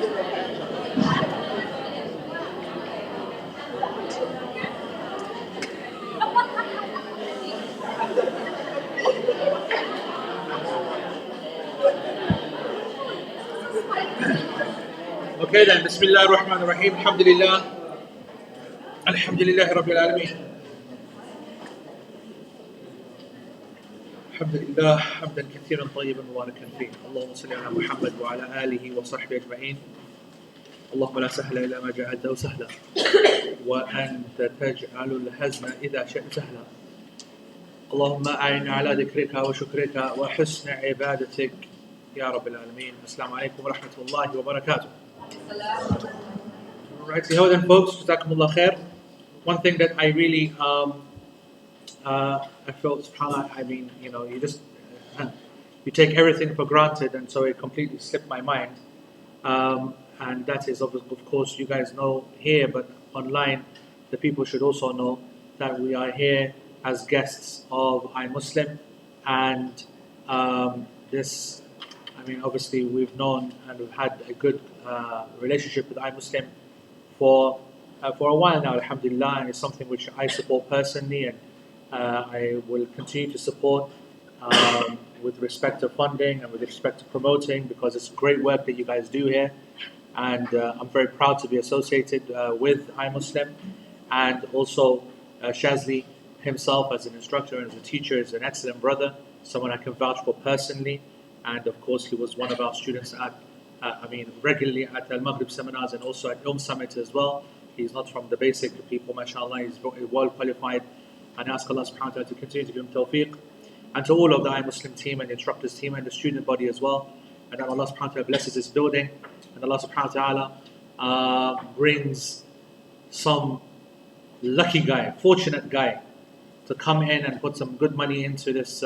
Okay then, Bismillah ar-Rahman ar-Rahim, Alhamdulillah, Alhamdulillah Rabbil Alameen. الحمد لله حمدا كثيرا طيبا مباركا فيه اللهم صل على محمد وعلى آله وصحبه أجمعين اللهم لا سهل إلا ما جعلته سهلا وأنت تجعل الحزن إذا شئت سهلا اللهم أعنا على ذكرك وشكرك وحسن عبادتك يا رب العالمين. Assalamu alaikum wa rahmatullahi wa barakatuh. Right, so then folks, Jazakumullah khair. One thing that I really I felt, subhanAllah, I mean, you know, you take everything for granted, and so it completely slipped my mind. And that is, of course, you guys know here, but online, the people should also know that we are here as guests of iMuslim, and this, I mean, obviously, we've known and we've had a good relationship with iMuslim for a while now, alhamdulillah, and it's something which I support personally, and I will continue to support with respect to funding and with respect to promoting, because it's great work that you guys do here, and I'm very proud to be associated with iMuslim, and also Shazli himself as an instructor and as a teacher is an excellent brother, someone I can vouch for personally, and of course he was one of our students at regularly at Al-Maghrib seminars and also at Summit as well. He's not from the basic people, mashallah, he's well qualified, and I ask Allah subhanahu wa ta'ala to continue to give him tawfiq, and to all of the iMuslim team and the instructors team and the student body as well, and that Allah subhanahu wa ta'ala blesses this building, and Allah subhanahu wa ta'ala brings some lucky guy, fortunate guy, to come in and put some good money into this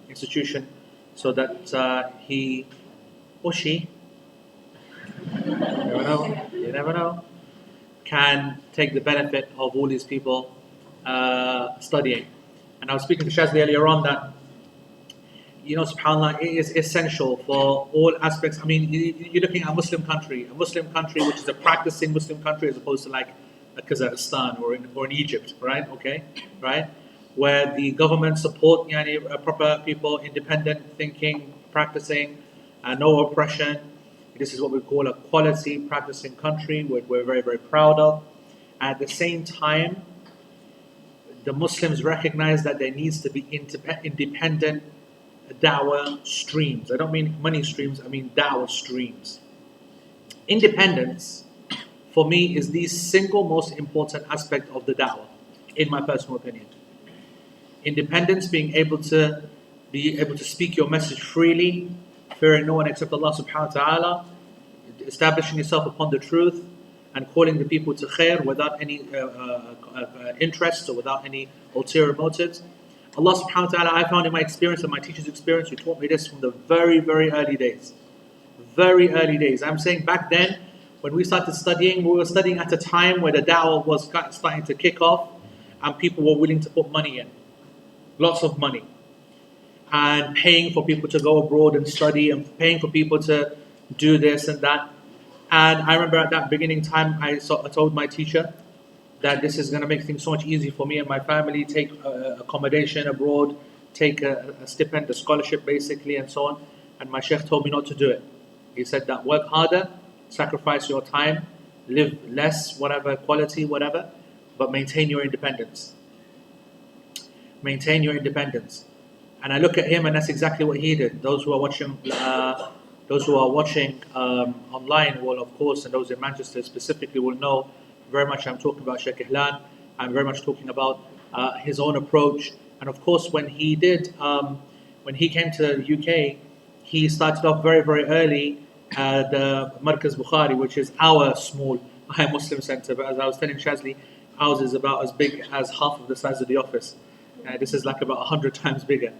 institution, so that he or she, you never know, can take the benefit of all these people studying. And I was speaking to Shazli earlier on that, you know, subhanAllah, it is essential for all aspects. I mean, you're looking at a Muslim country which is a practicing Muslim country, as opposed to like a Kazakhstan or in Egypt, right? Okay, right? Where the government support proper people, independent thinking, practicing, no oppression. This is what we call a quality practicing country, which we're very, very proud of. At the same time, the Muslims recognize that there needs to be independent da'wah streams. I don't mean money streams, I mean da'wah streams. Independence, for me, is the single most important aspect of the da'wah, in my personal opinion. Independence, being able to speak your message freely, fearing no one except Allah subhanahu wa ta'ala, establishing yourself upon the truth, and calling the people to khair without any interests or without any ulterior motives. Allah subhanahu wa ta'ala, I found in my experience and my teacher's experience, who taught me this from the very, very early days. Very early days. I'm saying back then, when we started studying, we were studying at a time where the da'wah was starting to kick off, and people were willing to put money in. Lots of money. And paying for people to go abroad and study, and paying for people to do this and that. And I remember at that beginning time, I told my teacher that this is going to make things so much easier for me and my family, take accommodation abroad, take a stipend, a scholarship basically, and so on. And my sheikh told me not to do it. He said that work harder, sacrifice your time, live less, whatever, quality, whatever, but maintain your independence. Maintain your independence. And I look at him, and that's exactly what he did. Those who are watching online will, of course, and those in Manchester specifically will know very much I'm talking about Sheikh Ihlan. I'm very much talking about his own approach. And of course, when he came to the UK, he started off very, very early at the Markaz Bukhari, which is our small Muslim center. But as I was telling Shazli, ours is about as big as half of the size of the office. This is like about 100 times bigger.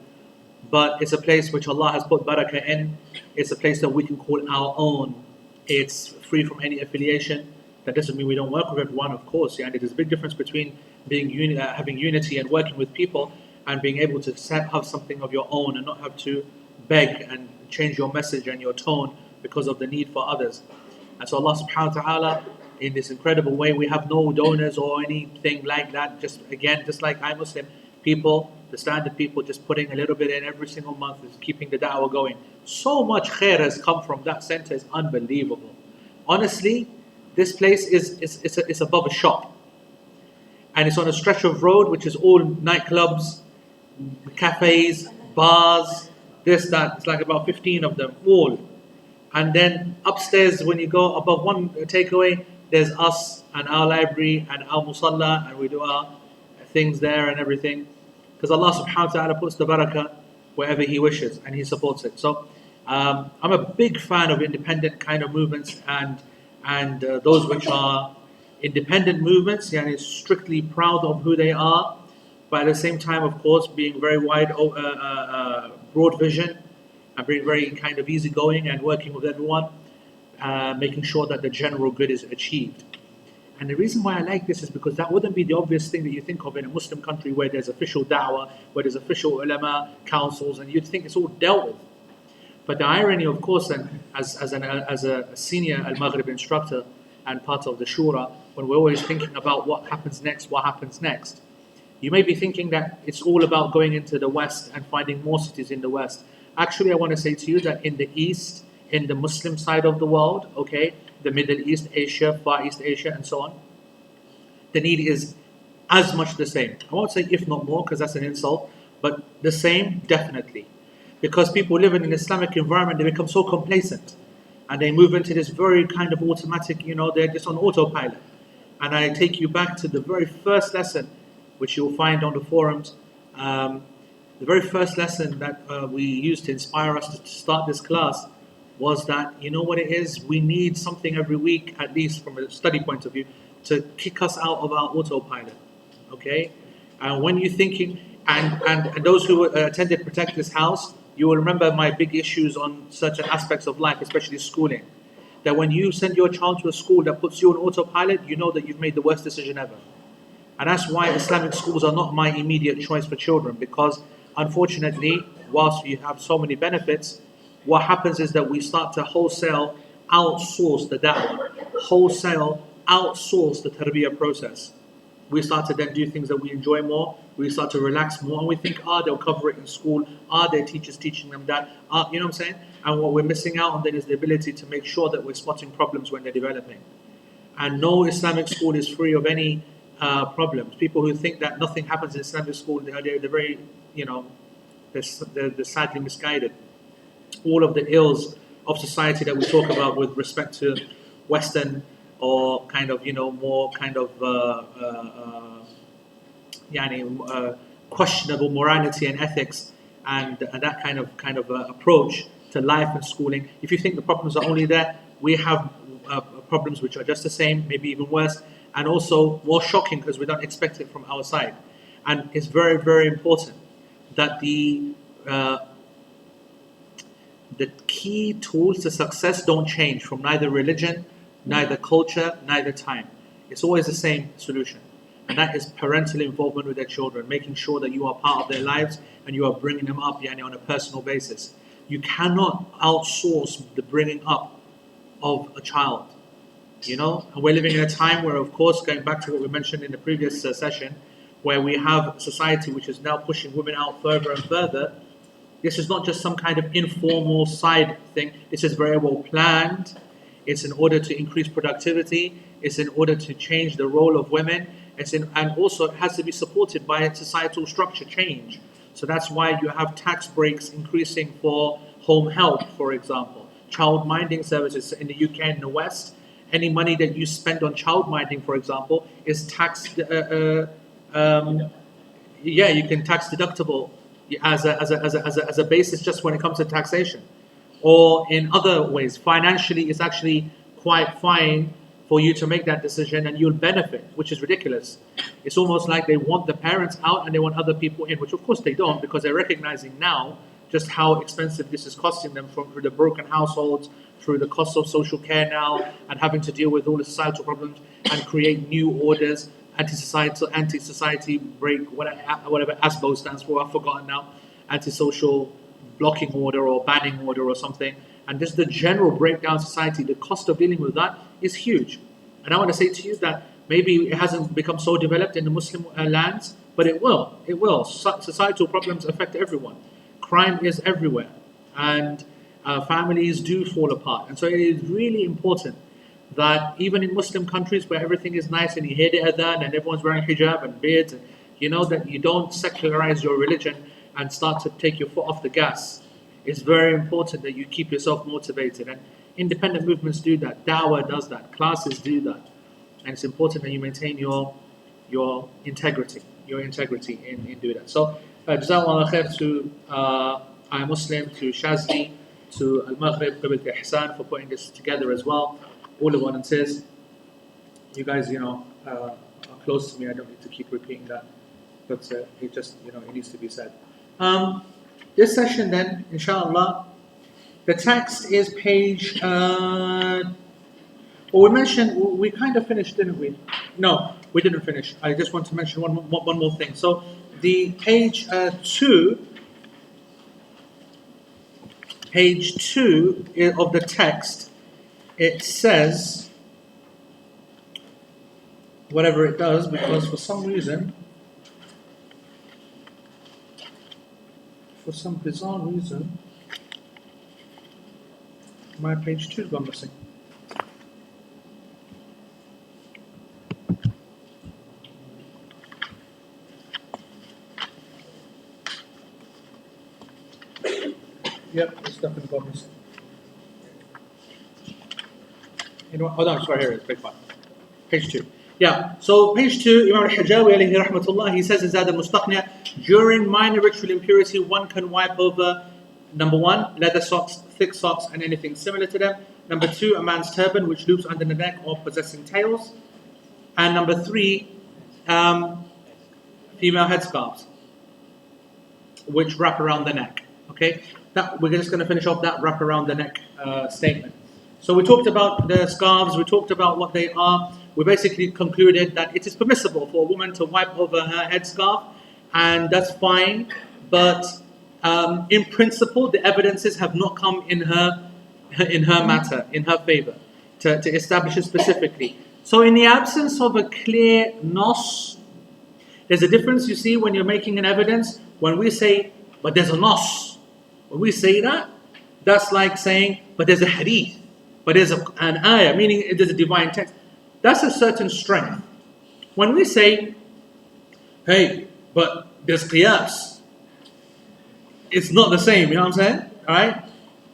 But it's a place which Allah has put barakah in. It's a place that we can call our own. It's free from any affiliation. That doesn't mean we don't work with everyone, of course. Yeah? And there's a big difference between having unity and working with people, and being able to have something of your own and not have to beg and change your message and your tone because of the need for others. And so Allah subhanahu wa ta'ala, in this incredible way, we have no donors or anything like that. Just again, just like I Muslim people, the standard people, just putting a little bit in every single month is keeping the da'wah going. So much khair has come from that center, is unbelievable. Honestly, this place is above a shop. And it's on a stretch of road which is all nightclubs, cafes, bars, this, that. It's like about 15 of them, all. And then upstairs, when you go above one takeaway, there's us and our library and our musalla, and we do our things there and everything. Because Allah subhanahu wa ta'ala puts the barakah wherever He wishes, and He supports it. So I'm a big fan of independent kind of movements, and those which are independent movements, yani strictly proud of who they are, but at the same time, of course, being very broad vision, and being very kind of easygoing and working with everyone, making sure that the general good is achieved. And the reason why I like this is because that wouldn't be the obvious thing that you think of in a Muslim country where there's official da'wah, where there's official ulama, councils, and you'd think it's all dealt with. But the irony, of course, and as a senior Al-Maghrib instructor and part of the Shura, when we're always thinking about what happens next, you may be thinking that it's all about going into the West and finding more cities in the West. Actually, I want to say to you that in the East, in the Muslim side of the world, okay, the Middle East, Asia, Far East Asia, and so on, the need is as much the same. I won't say if not more, because that's an insult, but the same, definitely. Because people live in an Islamic environment, they become so complacent. And they move into this very kind of automatic, they're just on autopilot. And I take you back to the very first lesson, which you'll find on the forums. The very first lesson that we used to inspire us to start this class was that, you know what it is? We need something every week, at least from a study point of view, to kick us out of our autopilot. Okay? And when you're thinking, and those who attended Protect This House, you will remember my big issues on certain aspects of life, especially schooling. That when you send your child to a school that puts you on autopilot, you know that you've made the worst decision ever. And that's why Islamic schools are not my immediate choice for children, because unfortunately, whilst we have so many benefits, what happens is that we start to wholesale outsource the da'wah, wholesale outsource the tarbiyah process. We start to then do things that we enjoy more, we start to relax more, and we think, they'll cover it in school, their teachers teaching them that, you know what I'm saying? And what we're missing out on then is the ability to make sure that we're spotting problems when they're developing. And no Islamic school is free of any problems. People who think that nothing happens in Islamic school, they're very, they're sadly misguided. All of the ills of society that we talk about with respect to Western or kind of, more kind of questionable morality and ethics and that kind of approach to life and schooling. If you think the problems are only there, we have problems which are just the same, maybe even worse, and also more shocking because we don't expect it from our side. And it's very, very important that the key tools to success don't change from neither religion, neither culture, neither time. It's always the same solution. And that is parental involvement with their children, making sure that you are part of their lives and you are bringing them up on a personal basis. You cannot outsource the bringing up of a child. And we're living in a time where, of course, going back to what we mentioned in the previous session, where we have a society which is now pushing women out further and further. This is not just some kind of informal side thing. This is very well planned. It's in order to increase productivity. It's in order to change the role of women. And also it has to be supported by societal structure change. So that's why you have tax breaks increasing for home health, for example. Child minding services in the UK and the West. Any money that you spend on child minding, for example, is taxed. You can tax deductible as a basis just when it comes to taxation, or in other ways. Financially, it's actually quite fine for you to make that decision, and you'll benefit, which is ridiculous. It's almost like they want the parents out and they want other people in, which of course they don't, because they're recognizing now just how expensive this is costing them through the broken households, through the cost of social care now, and having to deal with all the societal problems and create new orders, anti-society break, whatever ASBO stands for, I've forgotten now, antisocial blocking order or banning order or something, and just the general breakdown of society, the cost of dealing with that is huge. And I want to say to you that maybe it hasn't become so developed in the Muslim lands, but it will. It will. Societal problems affect everyone. Crime is everywhere, and families do fall apart. And so it is really important that even in Muslim countries where everything is nice and you hear the adhan and everyone's wearing hijab and beards, and you know that you don't secularize your religion and start to take your foot off the gas. It's very important that you keep yourself motivated, and independent movements do that. Dawah does that. Classes do that, and it's important that you maintain your integrity, in doing that. So, Jazakallah khair to I Muslim, to Shazli, to Al Maghrib, Qiblat Ihsan for putting this together as well. All the volunteers, you guys, are close to me. I don't need to keep repeating that, but it just, it needs to be said. This session then, inshallah, the text is page. We kind of finished, didn't we? No, we didn't finish. I just want to mention one more thing. So the page 2 of the text, it says whatever it does, because for some bizarre reason, my page 2's gone missing. Yep, it's definitely gone missing. Hold on, sorry, here it is, page 1. Page 2. Yeah, so page 2, Imam al-Hijawi alayhi rahmatullah, he says in Zad al-Mustaqni', during minor ritual impurity, one can wipe over, number 1, leather socks, thick socks, and anything similar to them. Number 2, a man's turban, which loops under the neck or possessing tails. And number 3, female headscarves, which wrap around the neck. Okay, we're just going to finish off that wrap around the neck statement. So we talked about the scarves, we talked about what they are. We basically concluded that it is permissible for a woman to wipe over her headscarf, and that's fine. But in principle, the evidences have not come in her matter, in her favor, to establish it specifically. So in the absence of a clear nos, there's a difference, you see, when you're making an evidence. When we say, but there's a nos, when we say that, that's like saying, but there's a hadith, but there's an ayah, meaning there's a divine text. That's a certain strength. When we say, hey, but there's qiyas, it's not the same, you know what I'm saying? Alright?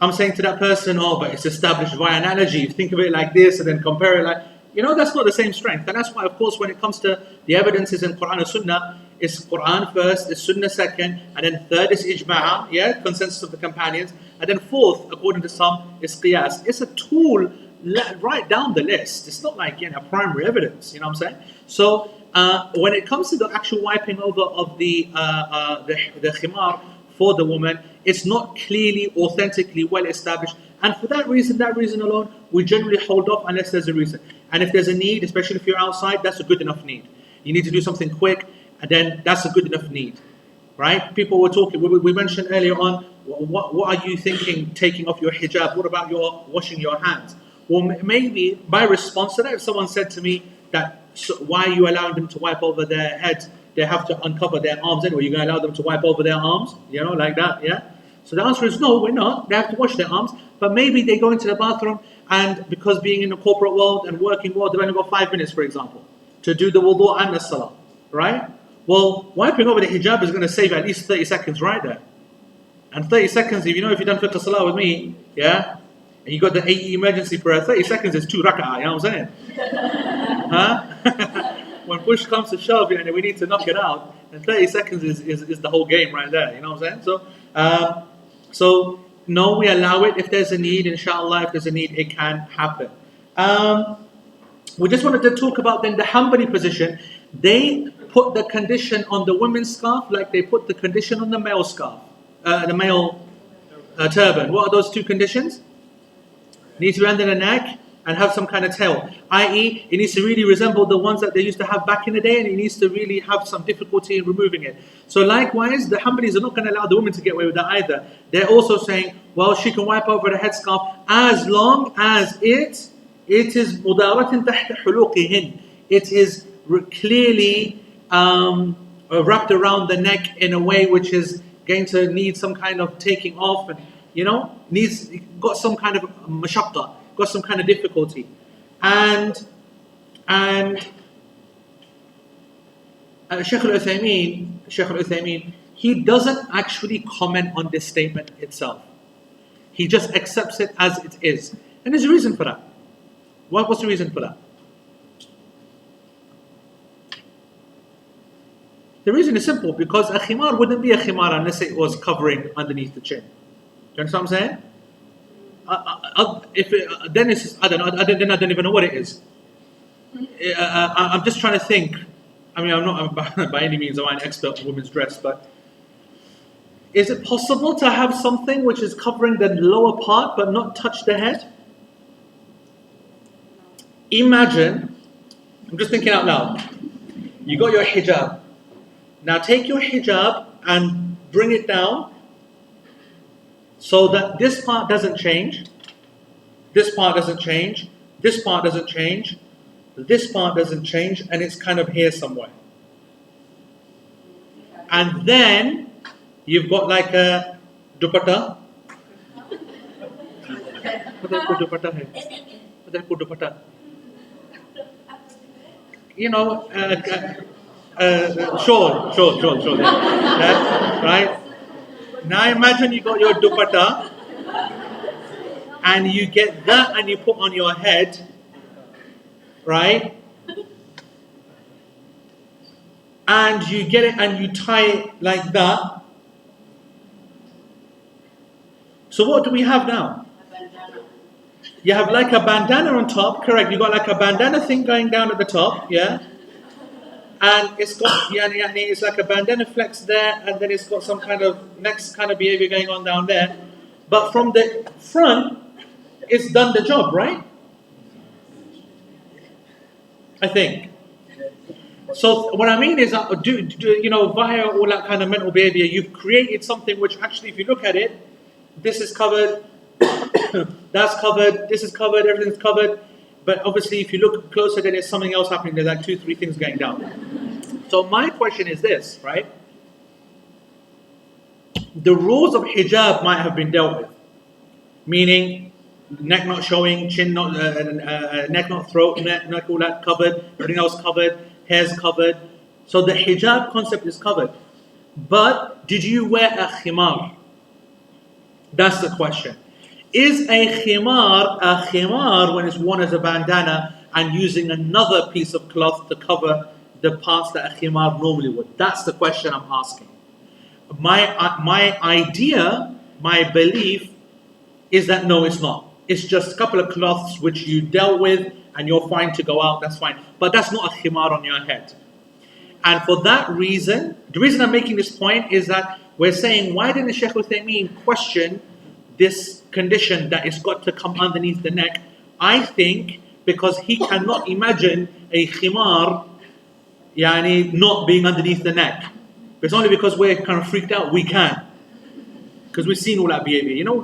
I'm saying to that person, oh, but it's established via analogy. Think of it like this and then compare it like, that's not the same strength. And that's why, of course, when it comes to the evidences in Quran and Sunnah, it's Quran first, it's Sunnah second, and then third is ijma', consensus of the companions, and then fourth, according to some, is qiyas. It's a tool right down the list. It's not like a primary evidence, you know what I'm saying? So when it comes to the actual wiping over of the khimar for the woman, it's not clearly, authentically well established. And for that reason alone, we generally hold off unless there's a reason. And if there's a need, especially if you're outside, that's a good enough need. You need to do something quick, and then that's a good enough need, right? People were talking, we mentioned earlier on, what are you thinking taking off your hijab? What about your washing your hands? Well, maybe my response to that, if someone said to me that, so why are you allowing them to wipe over their heads? They have to uncover their arms anyway. You're going to allow them to wipe over their arms? Like that, yeah? So the answer is no, we're not. They have to wash their arms. But maybe they go into the bathroom, and because being in the corporate world and working world, they've only got 5 minutes, for example, to do the wudu and the salah, right? Well, wiping over the hijab is going to save at least 30 seconds right there. And 30 seconds, if you've done fiqh salah with me, yeah, and you got the AE emergency prayer, 30 seconds is 2 rak'ah, you know what I'm saying? Huh? When push comes to shove and we need to knock it out, and 30 seconds is the whole game right there, you know what I'm saying? So no, we allow it if there's a need, inshallah, if there's a need, it can happen. We just wanted to talk about then the Hanbali position. They put the condition on the women's scarf like they put the condition on the male scarf, the male turban. What are those 2 conditions? Needs to be under the neck and have some kind of tail, i.e. it needs to really resemble the ones that they used to have back in the day, and it needs to really have some difficulty in removing it. So likewise, the Hanbalis are not going to allow the women to get away with that either. They're also saying, well, she can wipe over the headscarf as long as it is مدارة تحت حلوقهن. It is clearly wrapped around the neck in a way which is going to need some kind of taking off, and got some kind of mashaqqa, got some kind of difficulty, and Shaykh al-Uthaymeen, he doesn't actually comment on this statement itself. He just accepts it as it is, and there's a reason for that. What's the reason for that? The reason is simple, because a khimar wouldn't be a khimar unless it was covering underneath the chin. Do you understand what I'm saying? Then it's, I don't know. Then I don't even know what it is. I'm just trying to think. I mean, I'm not by any means am I an expert on women's dress, but is it possible to have something which is covering the lower part but not touch the head? Imagine, I'm just thinking out loud. You got your hijab. Now take your hijab and bring it down so that this part doesn't change, this part doesn't change, this part doesn't change, this part doesn't change, and it's kind of here somewhere. And then you've got like a dupatta. What do they call dupatta here? What do they call dupatta? You know, shawl, yeah, right? Now imagine you got your dupatta and you get that and you put on your head, right? And you get it and you tie it like that. So what do we have now? You have like a bandana on top, correct? You got like a bandana thing going down at the top, yeah? And it's got, it's like a bandana flex there, and then it's got some kind of next kind of behavior going on down there. But from the front, it's done the job, right? I think. So what I mean is, via all that kind of mental behavior, you've created something which actually, if you look at it, this is covered, that's covered, this is covered, everything's covered. But obviously, if you look closer, then there's something else happening. There's like 2-3 things going down. So my question is this, right? The rules of hijab might have been dealt with, meaning neck not showing, chin not, neck not throat, neck all that covered, everything else covered, hair's covered. So the hijab concept is covered. But did you wear a khimar? That's the question. Is a khimar when it's worn as a bandana and using another piece of cloth to cover the parts that a khimar normally would? That's the question I'm asking. My idea, my belief is that no, it's not. It's just a couple of cloths which you dealt with and you're fine to go out, that's fine. But that's not a khimar on your head. And for that reason, the reason I'm making this point is that we're saying, why didn't Shaykh Uthaymeen question this condition that it's got to come underneath the neck? I think because he cannot imagine a khimar not being underneath the neck. It's only because we're kind of freaked out we can. Because we've seen all that behavior. You know,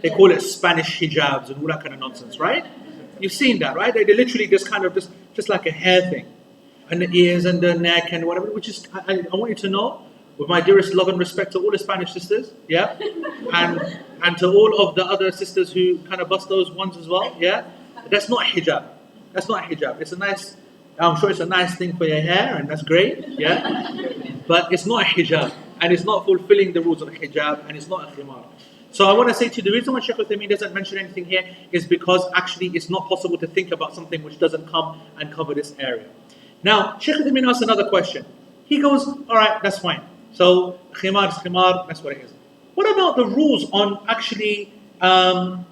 they call it Spanish hijabs and all that kind of nonsense, right? You've seen that, right? They literally just kind of just like a hair thing. And the ears and the neck and whatever, which is, I want you to know, with my dearest love and respect to all the Spanish sisters, yeah? And to all of the other sisters who kind of bust those ones as well, yeah? That's not hijab. That's not hijab. It's a nice, I'm sure it's a nice thing for your hair, and that's great, yeah? But it's not a hijab, and it's not fulfilling the rules of a hijab, and it's not a khimar. So I want to say to you, the reason why Shaykh Uthaymeen doesn't mention anything here is because actually it's not possible to think about something which doesn't come and cover this area. Now, Shaykh Uthaymeen asks another question. He goes, all right, that's fine. So khimar is khimar, that's what it is. What about the rules on actually هل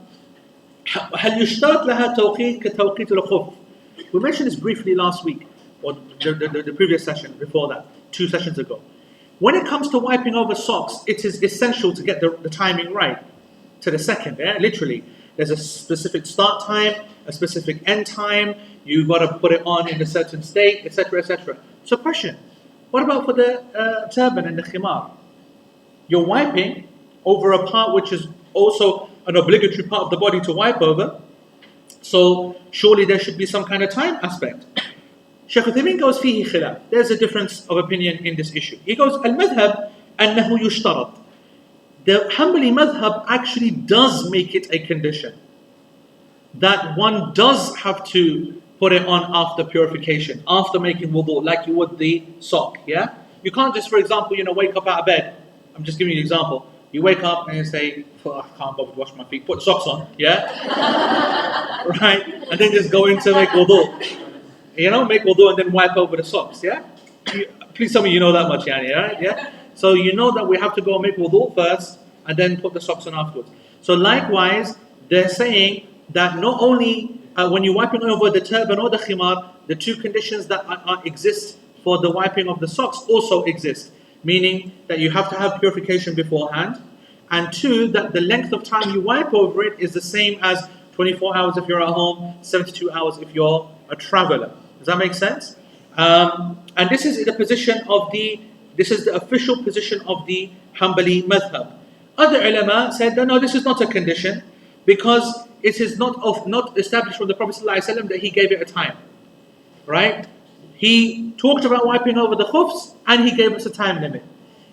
يشترط لها توقيت كتوقيت الخف? We mentioned this briefly last week, or the previous session before that, 2 sessions ago. When it comes to wiping over socks, it is essential to get the timing right to the second. Yeah? Literally, there's a specific start time, a specific end time, you got to put it on in a certain state, etc., etc. So question, what about for the turban and the khimar? You're wiping over a part which is also an obligatory part of the body to wipe over, so surely there should be some kind of time aspect. Shaykh Uthaymeen goes فيه خلاف. There's a difference of opinion in this issue. He goes المذهب أنه يشترط. The Hanbali madhab actually does make it a condition that one does have to put it on after purification, after making wudu, like you would the sock. Yeah, you can't just, for example, wake up out of bed. I'm just giving you an example. You wake up and you say, oh, I can't bother to wash my feet. Put socks on. Yeah, right, and then just go in to make wudu. Make wudu and then wipe over the socks. Yeah, please tell me you know that much, Yani. Right? Yeah. So you know that we have to go and make wudu first and then put the socks on afterwards. So likewise, they're saying that not only when you're wiping over the turban or the khimar, the two conditions that exist for the wiping of the socks also exist. Meaning that you have to have purification beforehand. And two, that the length of time you wipe over it is the same as 24 hours if you're at home, 72 hours if you're a traveler. Does that make sense? And this is the position of this is the official position of the Hanbali madhab. Other ulama said that no, this is not a condition because it is not established from the Prophet ﷺ that he gave it a time. Right? He talked about wiping over the khufs and he gave us a time limit.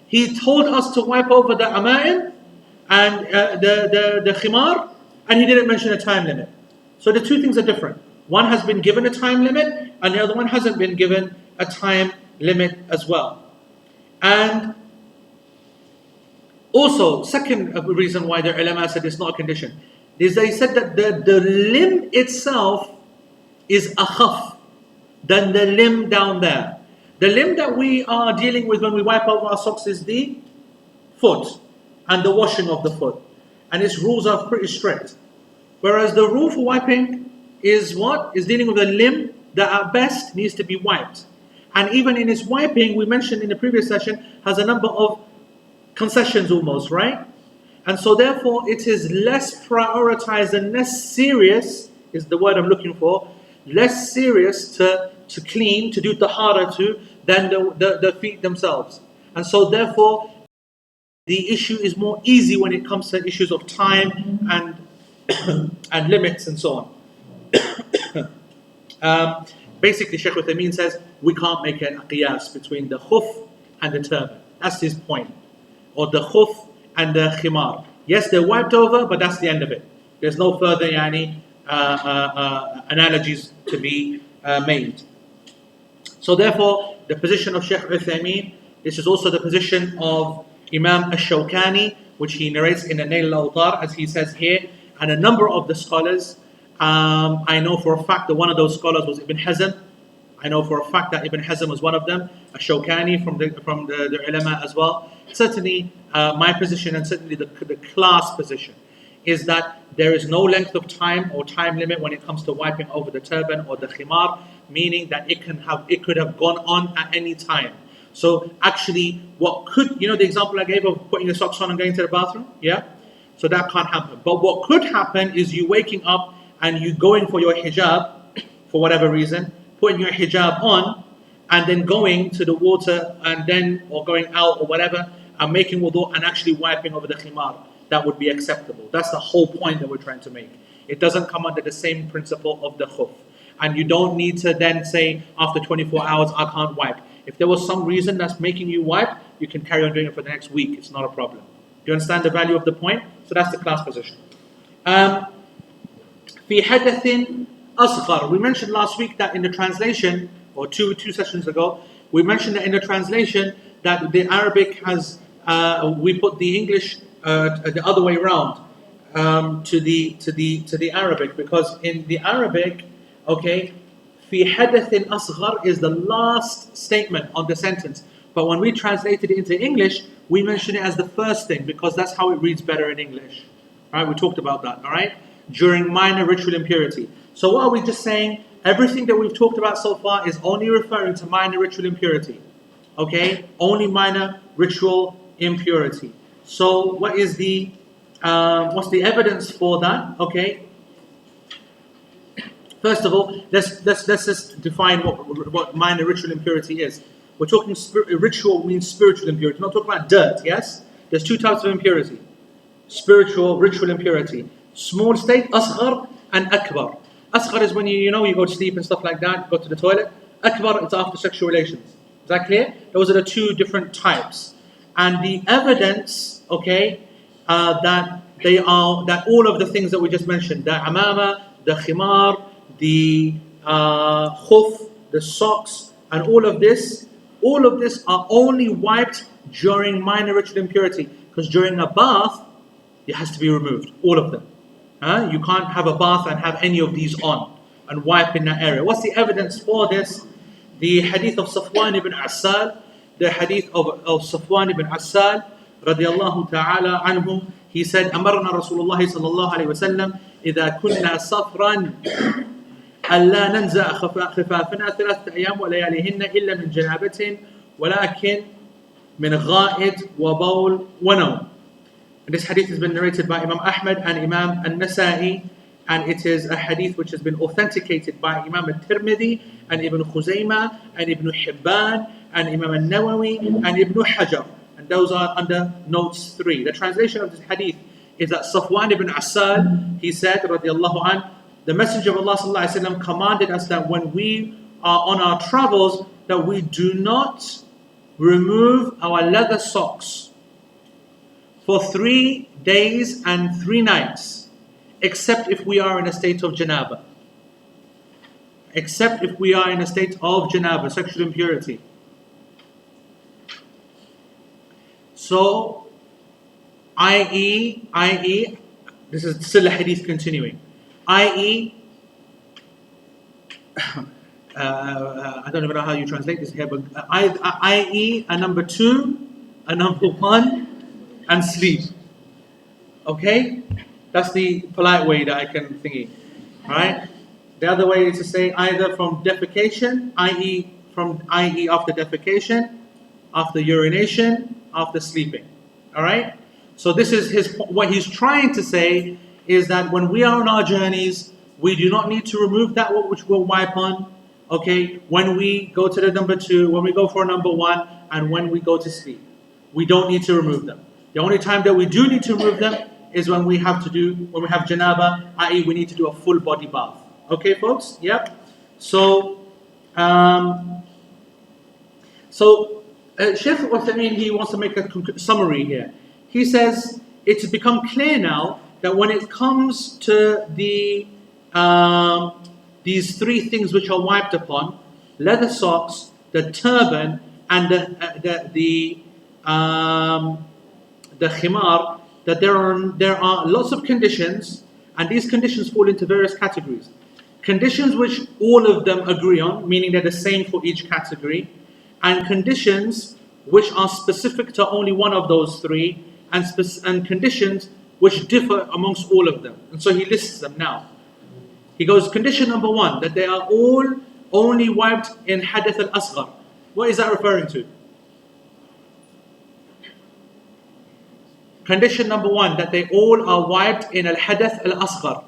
He told us to wipe over the ama'im and the khimar, and he didn't mention a time limit. So the two things are different. One has been given a time limit and the other one hasn't been given a time limit as well. And also, second reason why the ulama said it's not a condition is they said that the limb itself is akhaf than the limb down there. The limb that we are dealing with when we wipe over our socks is the foot and the washing of the foot. And its rules are pretty strict. Whereas the rule for wiping is what? Is dealing with a limb that at best needs to be wiped. And even in its wiping, we mentioned in the previous session, has a number of concessions almost, right? And so therefore it is less prioritized and less serious, is the word I'm looking for, less serious to clean, to do tahara to, than the feet themselves. And so therefore the issue is more easy when it comes to issues of time and limits and so on. Basically, Shaykh Uthaymeen says we can't make a qiyas between the khuf and the turban. That's his point. Or the khuf and the khimar. Yes, they're wiped over, but that's the end of it. There's no further analogies to be made. So therefore, the position of Shaykh Uthaymeen, this is also the position of Imam Ash-Shawkani, which he narrates in the Nail al-Awtar, as he says here, and a number of the scholars. I know for a fact that one of those scholars was Ibn Hazm. I know for a fact that Ibn Hazm was one of them. Ash-Shawkani from the ulama as well. Certainly, my position and certainly the class position is that there is no length of time or time limit when it comes to wiping over the turban or the khimar, meaning that it could have gone on at any time. So actually, the example I gave of putting the socks on and going to the bathroom, yeah? So that can't happen. But what could happen is you waking up and you going for your hijab, for whatever reason, putting your hijab on, and then going to the water or going out or whatever, and making wudu and actually wiping over the khimar. That would be acceptable. That's the whole point that we're trying to make. It doesn't come under the same principle of the khuf. And you don't need to then say, after 24 hours, I can't wipe. If there was some reason that's making you wipe, you can carry on doing it for the next week. It's not a problem. Do you understand the value of the point? So that's the class position. في حدث أصغر. We mentioned last week that in the translation, or two sessions ago, we mentioned that in the translation that the Arabic has, we put the English the other way around to the Arabic, because in the Arabic, okay, في حدث أصغر is the last statement on the sentence. But when we translated it into English, we mention it as the first thing because that's how it reads better in English. All right, we talked about that, all right? During minor ritual impurity. So what are we just saying? Everything that we've talked about so far is only referring to minor ritual impurity. Okay? Only minor ritual impurity. So what is what's the evidence for that? Okay? First of all, let's just define what minor ritual impurity is. We're talking ritual means spiritual impurity. We're not talking about dirt. Yes, there's two types of impurity: spiritual, ritual impurity. Small state, asghar and akbar. Asghar is when you go to sleep and stuff like that, go to the toilet. Akbar, it's after sexual relations. Is that clear? Those are the two different types. And the evidence, that all of the things that we just mentioned, the amama, the khimar, the khuf, the socks, and all of this are only wiped during minor ritual impurity. Because during a bath, it has to be removed, all of them. You can't have a bath and have any of these on and wipe in that area. What's the evidence for this? The hadith of Safwan ibn Assal, radiallahu ta'ala anhu, he said, أمرنا رسول الله صلى الله عليه وسلم إذا كنا صفرا ألا ننزع خفافنا 3 أيام ولياليهن إلا من جنابة ولكن من غائط وبول ونوم. And this hadith has been narrated by Imam Ahmad and Imam An-Nasa'i, and it is a hadith which has been authenticated by Imam Al-Tirmidhi and Ibn Khuzaymah and Ibn Hibban and Imam Al-Nawawi and Ibn Hajar. And those are under notes 3. The translation of this hadith is that Safwan ibn Assal, he said, radiallahu anh, the Messenger of Allah sallallahu alaihi wasallam commanded us that when we are on our travels, that we do not remove our leather socks for 3 days and 3 nights, except if we are in a state of janaba. Except if we are in a state of janaba, sexual impurity. So, i.e., this is still a hadith continuing. I.e., I don't even know how you translate this here, but i.e., a number 2, a number 1, and sleep. Okay? That's the polite way that I can thingy. Alright? The other way is to say either from defecation, i.e. after defecation, after urination, after sleeping. Alright? So this is what he's trying to say is that when we are on our journeys, we do not need to remove that which we'll wipe on. Okay? When we go to the number 2, when we go for a number 1, and when we go to sleep. We don't need to remove them. The only time that we do need to remove them is when we have janaba, i.e. we need to do a full body bath. Okay, folks? Yep. So, Shaykh Uthaymeen, he wants to make a summary here. He says, it's become clear now that when it comes to these 3 things which are wiped upon, leather socks, the turban, and the khimar, that there are lots of conditions, and these conditions fall into various categories. Conditions which all of them agree on, meaning they're the same for each category, and conditions which are specific to only one of those 3, and conditions which differ amongst all of them. And so he lists them now. He goes, condition number 1, that they are all only wiped in hadith al-asghar. What is that referring to? Condition number 1, that they all are wiped in al-hadath al-asghar.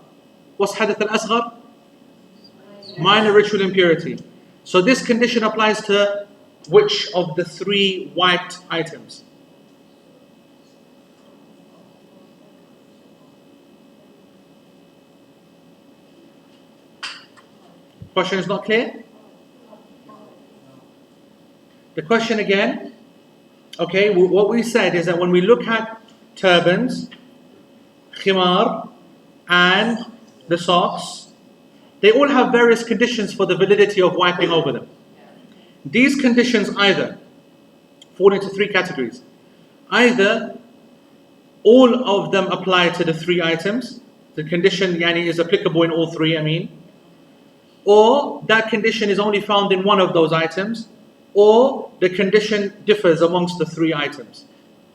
What's hadath al-asghar? Minor ritual impurity. So this condition applies to which of the 3 wiped items? Question is not clear? The question again, okay, what we said is that when we look at turbans, khimar, and the socks, they all have various conditions for the validity of wiping over them. These conditions either fall into 3 categories. Either all of them apply to the 3 items, the condition is applicable in all 3, or that condition is only found in one of those items, or the condition differs amongst the 3 items.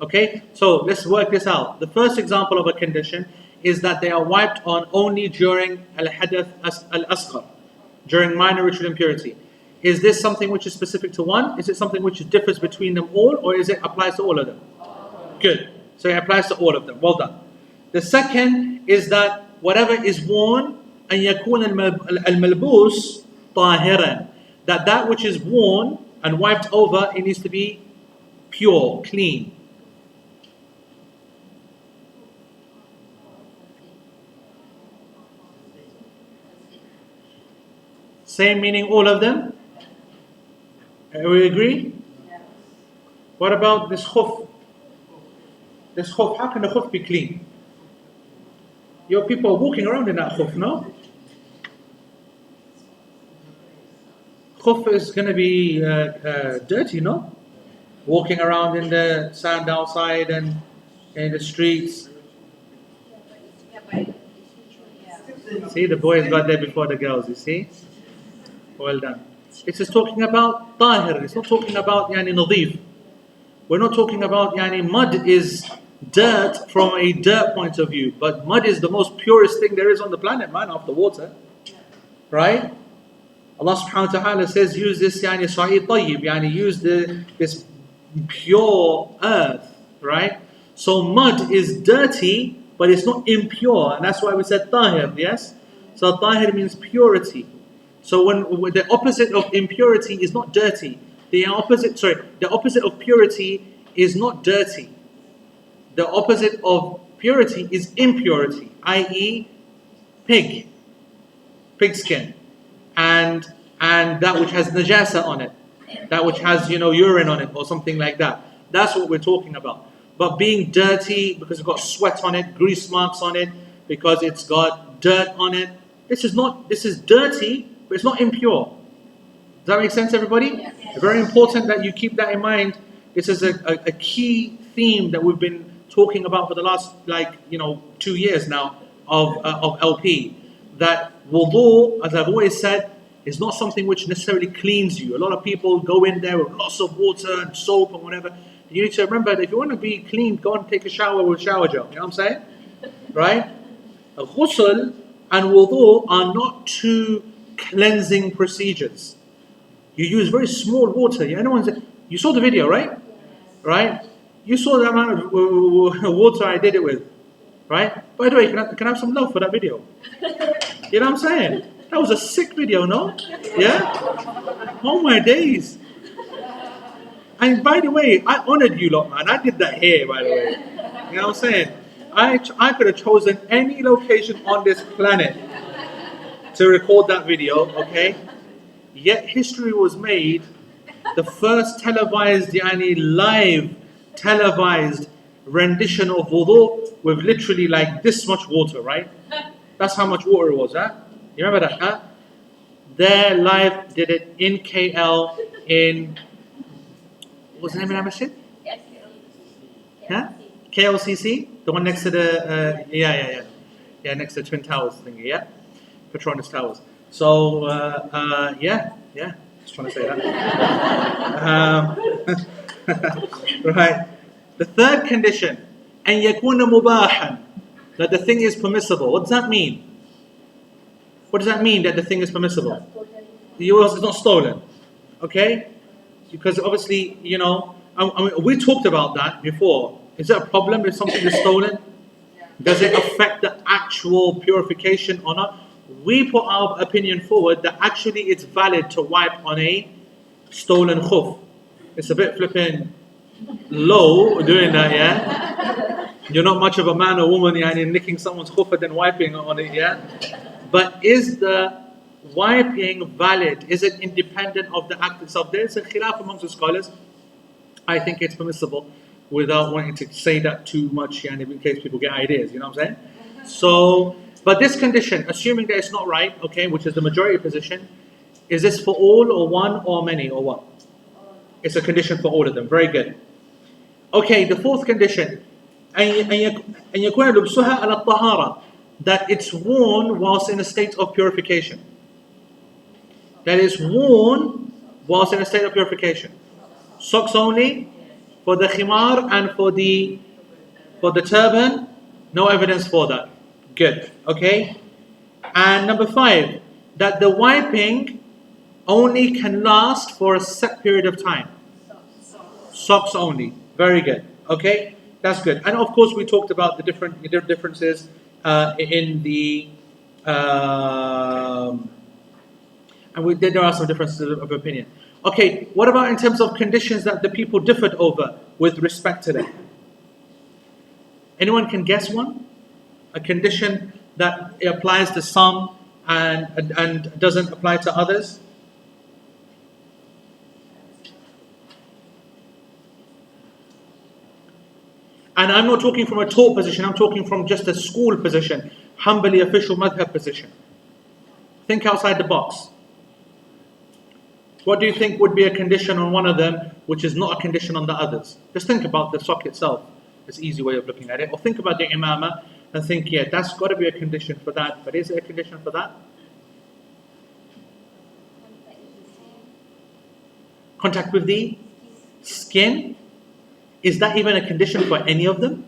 Okay, so let's work this out. The first example of a condition is that they are wiped on only during al-hadath al-asghar, during minor ritual impurity. Is this something which is specific to one? Is it something which differs between them all, or is it applies to all of them? Good. So it applies to all of them. Well done. The second is that whatever is worn أن يكون الملبوس طاهرا. That which is worn and wiped over, it needs to be pure, clean. Same meaning, all of them? We agree? What about this khuf? This khuf, how can the khuf be clean? Your people are walking around in that khuf, no? Khuf is going to be dirty, no? Walking around in the sand outside and in the streets. See, the boys got there before the girls, you see? Well done. It is talking about tahir. It's not talking about nadif. We're not talking about mud is dirt from a dirt point of view, but mud is the most purest thing there is on the planet, man, after water. Right? Allah subhanahu wa ta'ala says use this sa'id tayyib, use this pure earth, right? So mud is dirty, but it's not impure, and that's why we said tahir, yes? So tahir means purity. So when the opposite of impurity is not dirty. The opposite of purity is not dirty. The opposite of purity is impurity, i.e. pigskin, and that which has najasa on it, that which has urine on it or something like that. That's what we're talking about. But being dirty because it's got sweat on it, grease marks on it, because it's got dirt on it. This is dirty, but it's not impure. Does that make sense, everybody? Yes. Very important that you keep that in mind. This is a key theme that we've been talking about for the last 2 years now of LP. That wudu, as I've always said, is not something which necessarily cleans you. A lot of people go in there with lots of water and soap and whatever. You need to remember that if you want to be clean, go and take a shower with shower gel. You know what I'm saying? Right? Ghusl and wudu are not two cleansing procedures. You use very small water. You saw the video, right? Right? You saw the amount of water I did it with. Right? By the way, can I have some love for that video? You know what I'm saying? That was a sick video, no? Yeah? Oh my days. And by the way, I honored you lot, man. I did that here, by the way. You know what I'm saying? I could have chosen any location on this planet to record that video, okay? Yet history was made. The first televised, live televised rendition of wudu with literally like this much water, right? That's how much water it was, huh? You remember that, huh? Their live did it in KL in, what's the name of that masjid? Huh? KLCC? The one next to the, yeah, next to the Twin Towers thingy, yeah? Petronas Towers. So, yeah, just want to say that. Right. The third condition, أن يكون مباحا, that the thing is permissible. What does that mean? What does that mean that the thing is permissible? Yours is not stolen, okay? Because obviously, we talked about that before. Is it a problem if something is stolen? Does it affect the actual purification or not? We put our opinion forward that actually it's valid to wipe on a stolen khuf. It's a bit flipping low doing that, yeah? You're not much of a man or woman, nicking someone's khuf and then wiping on it, yeah? But is the wiping valid? Is it independent of the act itself? There's a khilaf amongst the scholars. I think it's permissible without wanting to say that too much, in case people get ideas, you know what I'm saying? So, but this condition, assuming that it's not right, okay, which is the majority position, is this for all or one or many or what? It's a condition for all of them. Very good. Okay, the fourth condition, أن يكون لبسها على الطهارة, that it's worn whilst in a state of purification. That is worn whilst in a state of purification. Socks only for the khimar and for the turban. No evidence for that. Good. Okay. And number 5, that the wiping only can last for a set period of time. Socks only. Very good. Okay. That's good. And of course, we talked about the differences in the And there are some differences of opinion. Okay, what about in terms of conditions that the people differed over with respect to them? Anyone can guess one? A condition that applies to some and doesn't apply to others? And I'm not talking from a taught position, I'm talking from just a school position, Hanbali official madhab position. Think outside the box. What do you think would be a condition on one of them which is not a condition on the others? Just think about the sock itself. It's an easy way of looking at it. Or think about the imama and think, yeah, that's got to be a condition for that. But is it a condition for that? Contact with the skin? Is that even a condition for any of them?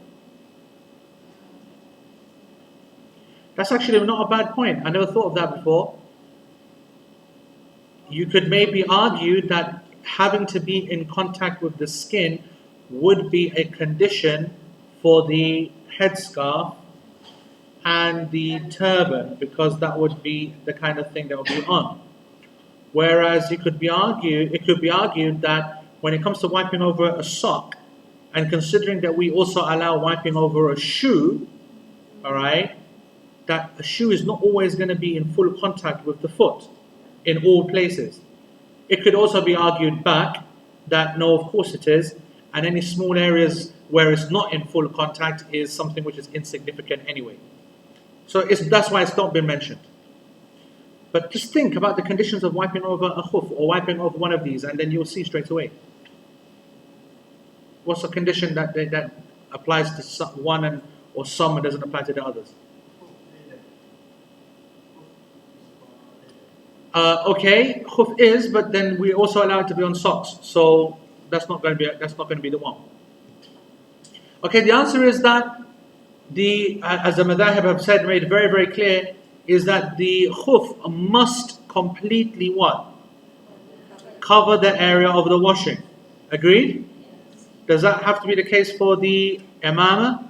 That's actually not a bad point. I never thought of that before. You could maybe argue that having to be in contact with the skin would be a condition for the headscarf and the turban, because that would be the kind of thing that would be on. Whereas it could be argued that when it comes to wiping over a sock, and considering that we also allow wiping over a shoe, all right, that a shoe is not always going to be in full contact with the foot in all places. It could also be argued back that no, of course it is, and any small areas where it's not in full contact is something which is insignificant anyway. So that's why it's not been mentioned. But just think about the conditions of wiping over a khuf or wiping over one of these, and then you'll see straight away. What's the condition that applies to one or some and doesn't apply to the others? Okay, khuf is, but then we also allow it to be on socks. So that's not going to be the one. Okay, the answer is that as the madhahib have said, made very, very clear, is that the khuf must completely what? Cover the area of the washing. Agreed? Does that have to be the case for the imama?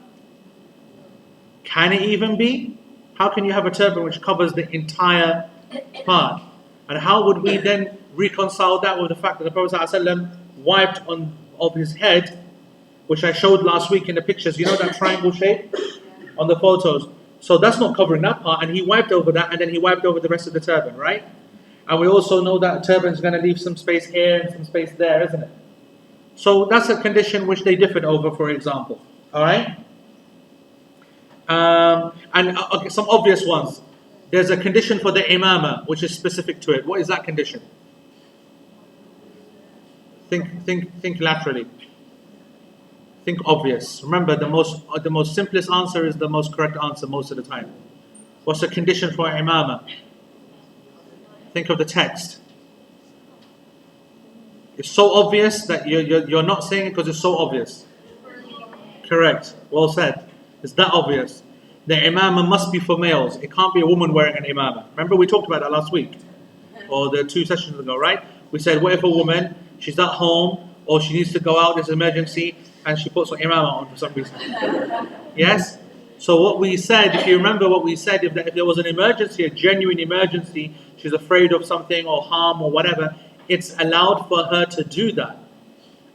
Can it even be? How can you have a turban which covers the entire part? And how would we then reconcile that with the fact that the Prophet ﷺ wiped of his head, which I showed last week in the pictures, you know that triangle shape on the photos? So that's not covering that part, and he wiped over that, and then he wiped over the rest of the turban, right? And we also know that turban is going to leave some space here and some space there, isn't it? So that's a condition which they differed over, for example. All right? Okay, some obvious ones. There's a condition for the imama, which is specific to it. What is that condition? Think laterally. Think obvious. Remember, the most simplest answer is the most correct answer most of the time. What's the condition for imama? Think of the text. It's so obvious that you're not saying it because it's so obvious. Correct. Well said. It's that obvious. The imama must be for males. It can't be a woman wearing an imama. Remember we talked about that last week? Or the 2 sessions ago, right? We said, what if a woman, she's at home, or she needs to go out, there's an emergency, and she puts her imama on for some reason. Yes? So what we said, if you remember what we said, if there was an emergency, a genuine emergency, she's afraid of something or harm or whatever, it's allowed for her to do that.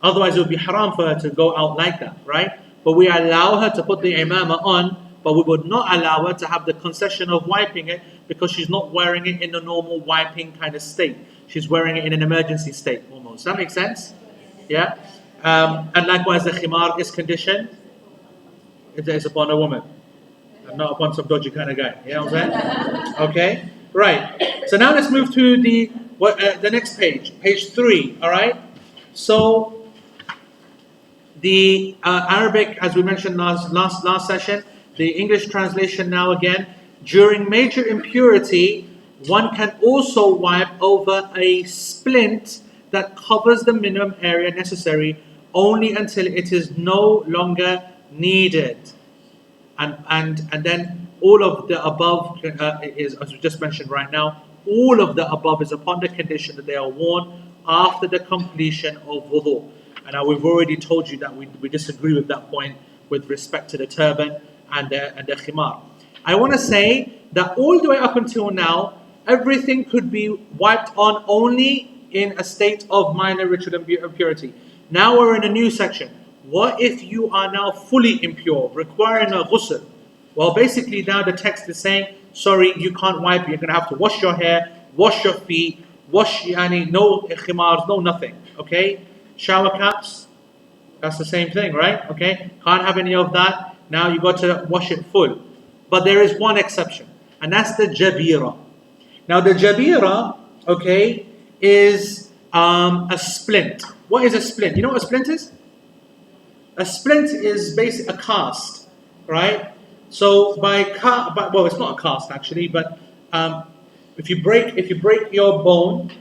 Otherwise it would be haram for her to go out like that, right? But we allow her to put the imama on, but we would not allow her to have the concession of wiping it because she's not wearing it in a normal wiping kind of state. She's wearing it in an emergency state almost. Does that make sense? Yeah? And likewise the khimar is conditioned if it's upon a woman and not upon some dodgy kind of guy. You know what I'm saying? Okay? Right. So now let's move to the next page. Page 3. Alright? So the Arabic, as we mentioned last session, the English translation now again. During major impurity, one can also wipe over a splint that covers the minimum area necessary only until it is no longer needed. And then all of the above is, as we just mentioned right now, all of the above is upon the condition that they are worn after the completion of wudu. And we've already told you that we disagree with that point with respect to the turban and the khimar. I want to say that all the way up until now, everything could be wiped on only in a state of minor ritual impurity. Now we're in a new section. What if you are now fully impure, requiring a ghusl? Well, basically now the text is saying, sorry, you can't wipe. You're going to have to wash your hair, wash your feet, wash no khimars, no nothing. Okay? Shower caps, that's the same thing, right? Okay? Can't have any of that. Now you got to wash it full. But there is one exception, and that's the jabira. Now the jabira, okay, is a splint. What is a splint? You know what a splint is? A splint is basically a cast, right? So well, it's not a cast actually, but if you break your bone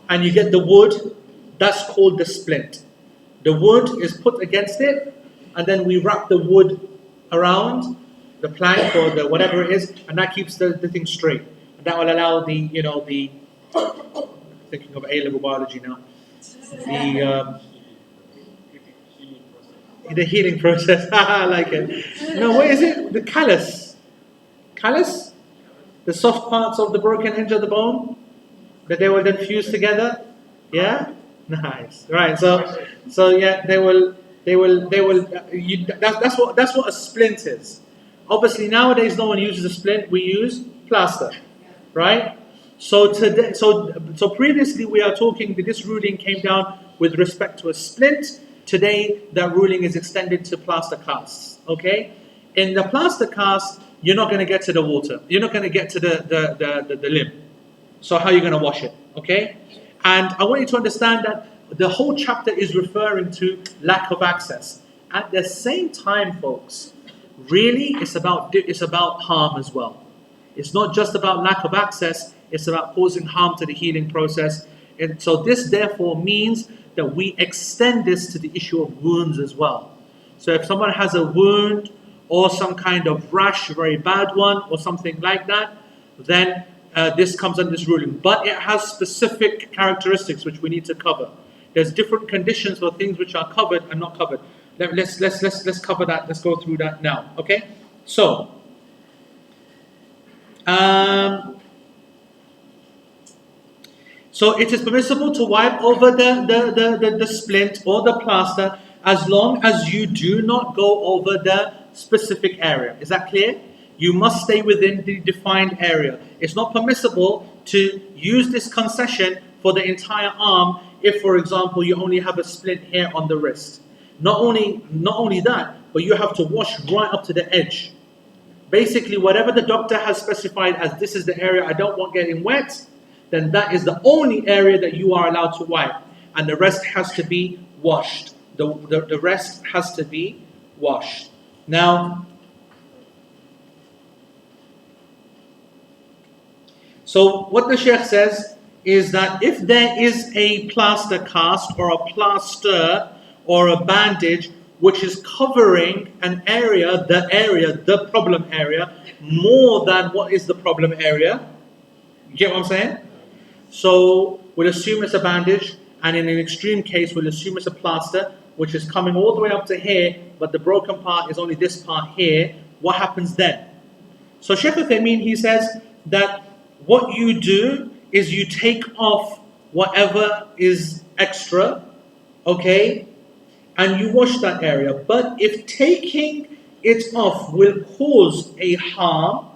and you get the wood, that's called the splint. The wood is put against it, and then we wrap the wood around the plank or the whatever it is, and that keeps the thing straight. And that will allow the thinking of A-level biology now, the healing process. I like it. No, what is it? The callus, the soft parts of the broken hinge of the bone that they will then fuse together. Yeah, nice. Right. So yeah, they will. That's what a splint is. Obviously, nowadays no one uses a splint. We use plaster, right? So today, so previously we are talking that this ruling came down with respect to a splint. Today, that ruling is extended to plaster casts. Okay, in the plaster cast, you're not going to get to the water. You're not going to get to the limb. So how are you going to wash it? Okay, and I want you to understand that the whole chapter is referring to lack of access. At the same time, folks, really it's about harm as well. It's not just about lack of access, it's about causing harm to the healing process. And so this therefore means that we extend this to the issue of wounds as well. So if someone has a wound or some kind of rash, a very bad one, or something like that, then this comes under this ruling. But it has specific characteristics which we need to cover. There's different conditions for things which are covered and not covered. Let's cover that. Let's go through that now. Okay? So it is permissible to wipe over the splint or the plaster as long as you do not go over the specific area. Is that clear? You must stay within the defined area. It's not permissible to use this concession for the entire arm if, for example, you only have a splint here on the wrist. Not only that, but you have to wash right up to the edge. Basically, whatever the doctor has specified as this is the area I don't want getting wet, then that is the only area that you are allowed to wipe. And the rest has to be washed. The rest has to be washed. Now, so what the Sheikh says is that if there is a plaster cast or a plaster or a bandage which is covering an area, the problem area, more than what is the problem area, you get what I'm saying? So we'll assume it's a bandage, and in an extreme case we'll assume it's a plaster which is coming all the way up to here, but the broken part is only this part here. What happens then? So Shaykh Uthaymeen, he says that what you do is you take off whatever is extra, okay, and you wash that area. But if taking it off will cause a harm,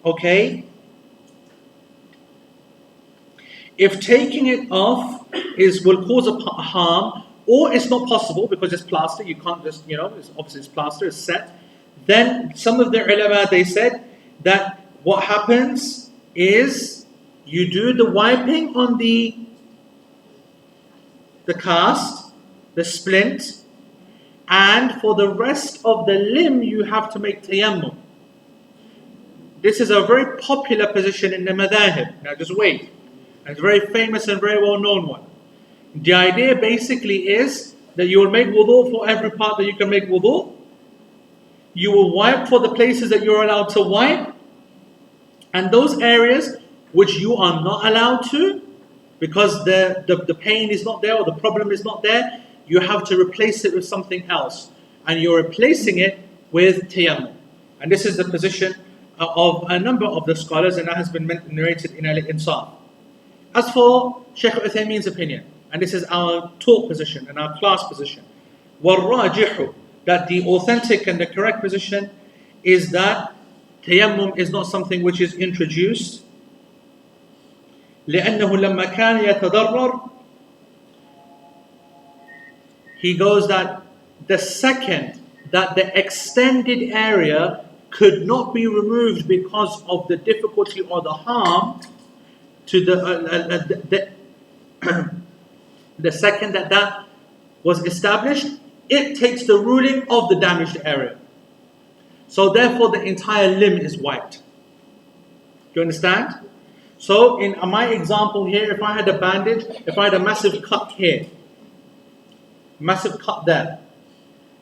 okay, if taking it off will cause a harm, or it's not possible because it's plaster, you can't just, it's plaster, it's set, then some of the ulama, they said that what happens is you do the wiping on the cast, the splint, and for the rest of the limb you have to make tayammum. This is a very popular position in the madhahib. Now just wait. It's a very famous and very well known one. The idea basically is that you will make wudu for every part that you can make wudu. You will wipe for the places that you're allowed to wipe. And those areas which you are not allowed to, because the pain is not there or the problem is not there, you have to replace it with something else. And you're replacing it with tayammum. And this is the position of a number of the scholars, and that has been narrated in Al-Insaf. As for Shaykh Uthaymeen's opinion, and this is our talk position and our class position, وَالرَّاجِحُ, that the authentic and the correct position is that tayammum is not something which is introduced. لأنه لما كان يتضرر, he goes that the second that the extended area could not be removed because of the difficulty or the harm to the second that was established, it takes the ruling of the damaged area. So therefore the entire limb is wiped. Do you understand? So in my example here, if I had a bandage, if I had a massive cut here, massive cut there,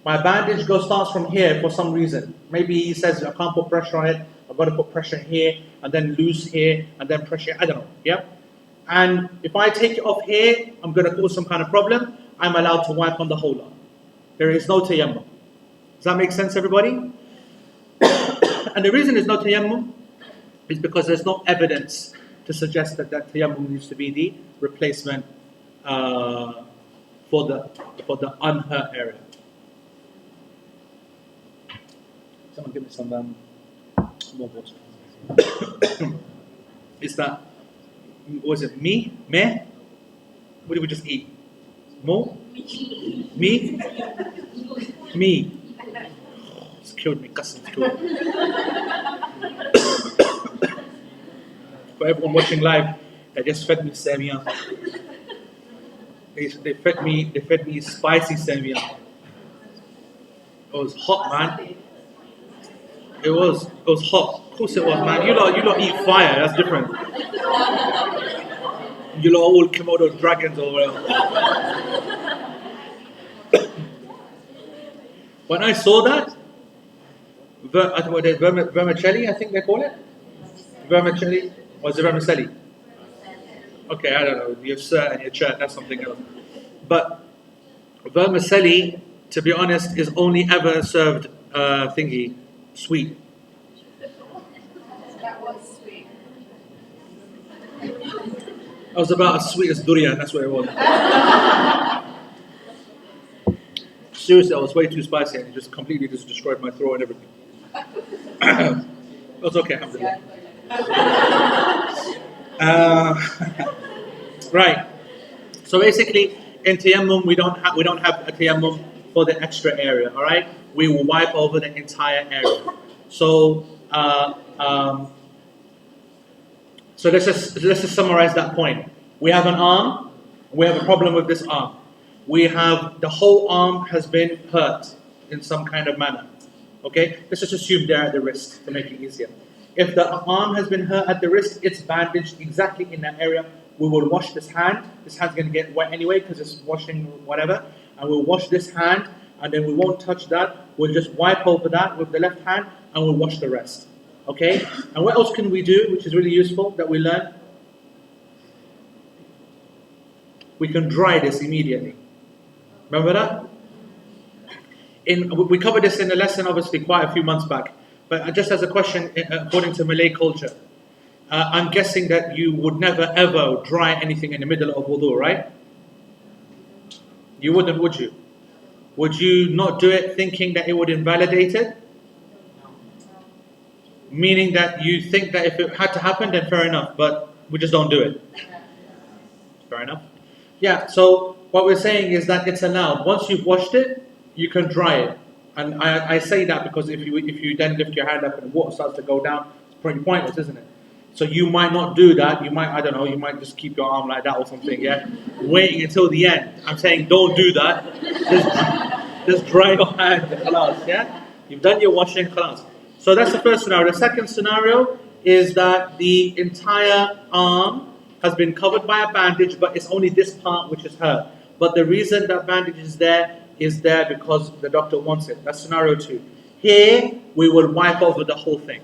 my bandage starts from here for some reason. Maybe he says I can't put pressure on it, I've got to put pressure here, and then loose here, and then pressure, I don't know, yeah? And if I take it off here, I'm going to cause some kind of problem, I'm allowed to wipe on the whole lot. There is no tayammum. Does that make sense, everybody? And the reason there's no tayammum is because there's no evidence to suggest that tayammum needs to be the replacement for the unhurt area. Someone give me some more water. Is that, was it me? Meh? What did we just eat? Mo? Me? Me. It's killed me. Cousin's killed me. For everyone watching live, they just fed me samia. They fed me spicy samia. It was hot, man. It was hot. Of course it was, man. You lot eat fire. That's different. You lot all Komodo dragons or whatever. When I saw that, vermicelli, I think they call it. Vermicelli, or is it vermicelli? Okay, I don't know. Your sir and your church, that's something else. But vermicelli, to be honest, is only ever served sweet. That was sweet. It was about as sweet as durian, that's what it was. Seriously, it was way too spicy and it just completely destroyed my throat and everything. It was okay, alhamdulillah. Right. So basically, in tayammum, we don't have a tayammum for the extra area. All right, we will wipe over the entire area. So, so let's just summarize that point. We have an arm. We have a problem with this arm. We have the whole arm has been hurt in some kind of manner. Okay, let's just assume they're at the wrist to make it easier. If the arm has been hurt at the wrist, it's bandaged exactly in that area. We will wash this hand. This hand's going to get wet anyway because it's washing whatever. And we'll wash this hand and then we won't touch that. We'll just wipe over that with the left hand and we'll wash the rest. Okay? And what else can we do, which is really useful, that we learn? We can dry this immediately. Remember that? We covered this in a lesson, obviously, quite a few months back. But just as a question, according to Malay culture, I'm guessing that you would never ever dry anything in the middle of wudu, right? You wouldn't, would you? Would you not do it thinking that it would invalidate it? Meaning that you think that if it had to happen, then fair enough, but we just don't do it. Fair enough. Yeah, so what we're saying is that it's allowed. Once you've washed it, you can dry it. And I say that because if you then lift your hand up and the water starts to go down, it's pretty pointless, isn't it? So you might not do that. You might, I don't know, you might just keep your arm like that or something, yeah? Waiting until the end. I'm saying don't do that. Just dry your hand, khalas, yeah? You've done your washing, khalas. So that's the first scenario. The second scenario is that the entire arm has been covered by a bandage, but it's only this part which is hurt. But the reason that bandage is there because the doctor wants it. That's scenario 2. Here, we will wipe over the whole thing.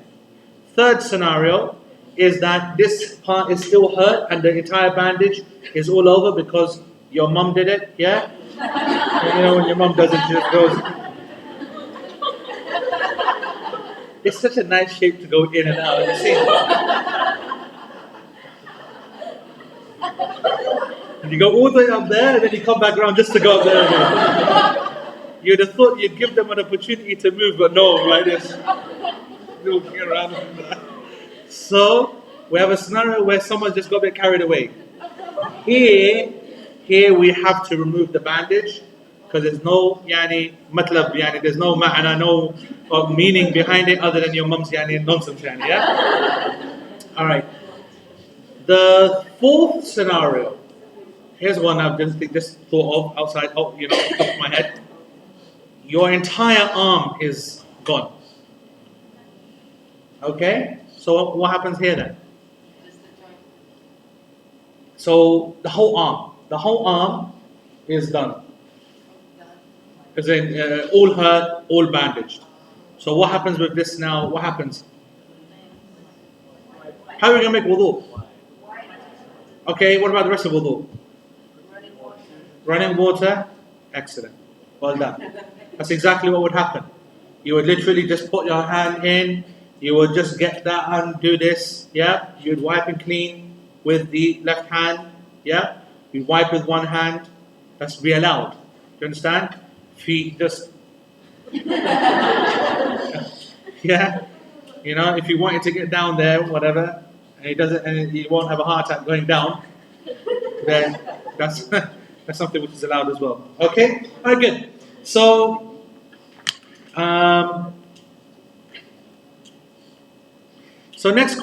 Third scenario is that this part is still hurt and the entire bandage is all over because your mum did it, yeah? And you know when your mum does it, she just goes... It's such a nice shape to go in and out. You see? And you go all the way up there, and then you come back around just to go up there again. You'd have thought you'd give them an opportunity to move, but no, like this. Walking around like that. So, we have a scenario where someone just got a bit carried away. Here we have to remove the bandage, because there's no matlab, there's no ma'ana, no meaning behind it other than your mum's nonsense, yeah? Alright. The fourth scenario, here's one I've just thought of outside, top of my head. Your entire arm is gone. Okay? So what happens here then? So the whole arm is done. As in, all hurt, all bandaged. So what happens with this now? What happens? How are we going to make wudu? Okay, what about the rest of wudu? Running water? Excellent. Well done. That's exactly what would happen. You would literally just put your hand in, you would just get that hand, do this, yeah? You'd wipe and clean with the left hand, yeah? You'd wipe with one hand. That's be allowed. Do you understand? Feet just... yeah? If you wanted to get down there, whatever, and he doesn't, and you won't have a heart attack going down, then that's something which is allowed as well. Okay? Alright, good. So, next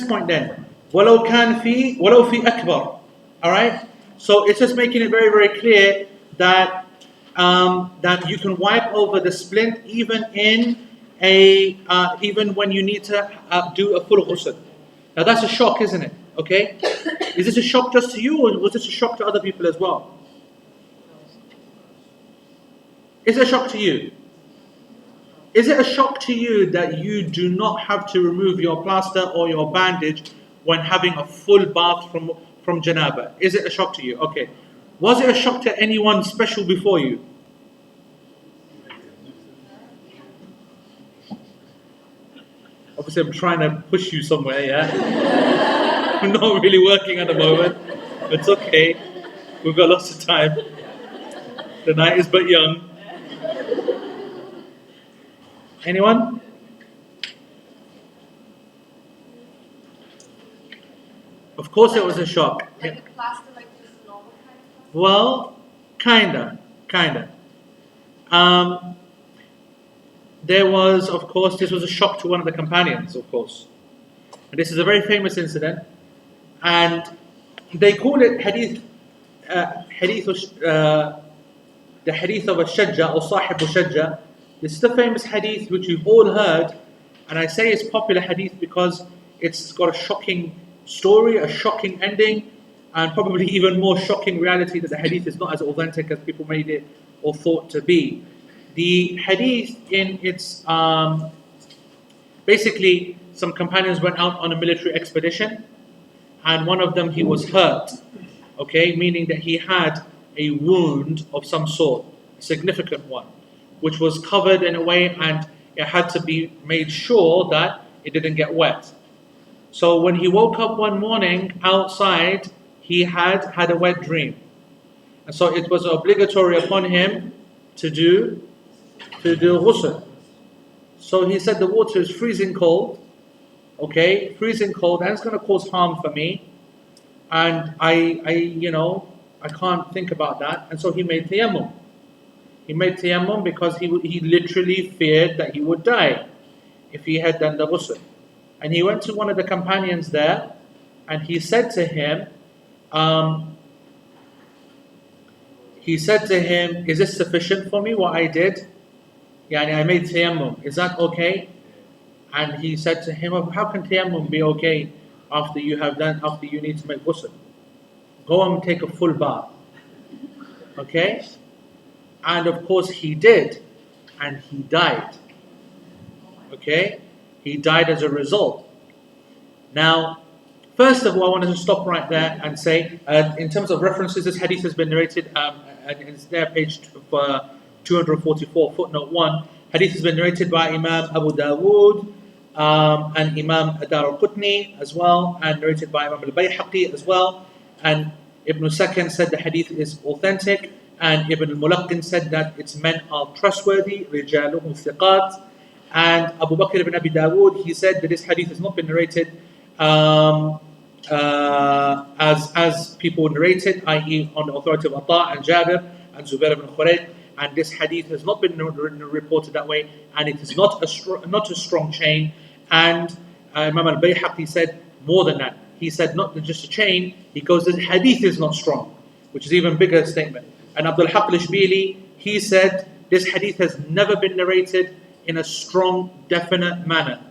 point then. وَلَوْ فِي أَكْبَرٍ. Alright? So it's just making it very, very clear that that you can wipe over the splint even even when you need to do a full ghusl. Now that's a shock, isn't it? Okay? Is this a shock just to you, or was this a shock to other people as well? Is it a shock to you? Is it a shock to you that you do not have to remove your plaster or your bandage when having a full bath from janaba? Is it a shock to you? Okay. Was it a shock to anyone special before you? Obviously I'm trying to push you somewhere, yeah? I'm not really working at the moment. It's okay. We've got lots of time. The night is but young. Anyone? Of course it was a shock. Like a plaster, like just a normal kind of plaster? Well, kinda. There was, of course, this was a shock to one of the companions, of course. And this is a very famous incident. And they call it the hadith of al-Shajja or Sahib al-Shajja. This is the famous hadith which you've all heard, and I say it's popular hadith because it's got a shocking story, a shocking ending, and probably even more shocking reality that the hadith is not as authentic as people made it or thought to be. The hadith in its, basically some companions went out on a military expedition, and one of them, he was hurt, okay, meaning that he had a wound of some sort, a significant one, which was covered in a way, and it had to be made sure that it didn't get wet. So when he woke up one morning outside, he had a wet dream. And so it was obligatory upon him to do ghusl. So he said the water is freezing cold, okay, freezing cold, and it's going to cause harm for me. And I can't think about that. And so he made tayammum. He made tayammum because he literally feared that he would die if he had done the ghusl. And he went to one of the companions there, and he said to him, is this sufficient for me, what I did? I made tayammum. Is that okay? And he said to him, how can tayammum be okay after you need to make ghusl? Go and take a full bath. Okay? And of course he did, and he died. Okay? He died as a result. Now, first of all, I wanted to stop right there and say, in terms of references, this hadith has been narrated, and it's there, page 244, footnote 1. Hadith has been narrated by Imam Abu Dawood, and Imam Adar al-Qutni as well, and narrated by Imam al-Bayhaqi as well. And Ibn Sakan said the hadith is authentic, and Ibn al-Mulaqqin said that its men are trustworthy, rijaluhum thiqat. And Abu Bakr ibn Abi Dawood, he said that this hadith has not been narrated as people narrated, i.e. on the authority of Ata and Jabir and Zubair ibn Khurayd. And this hadith has not been reported that way, and it is not a strong chain. And Imam al-Bayhaqi said more than that. He said not just a chain, he goes, the hadith is not strong, which is even bigger statement. And Abdul Haq al-Ishbili, he said this hadith has never been narrated in a strong, definite manner.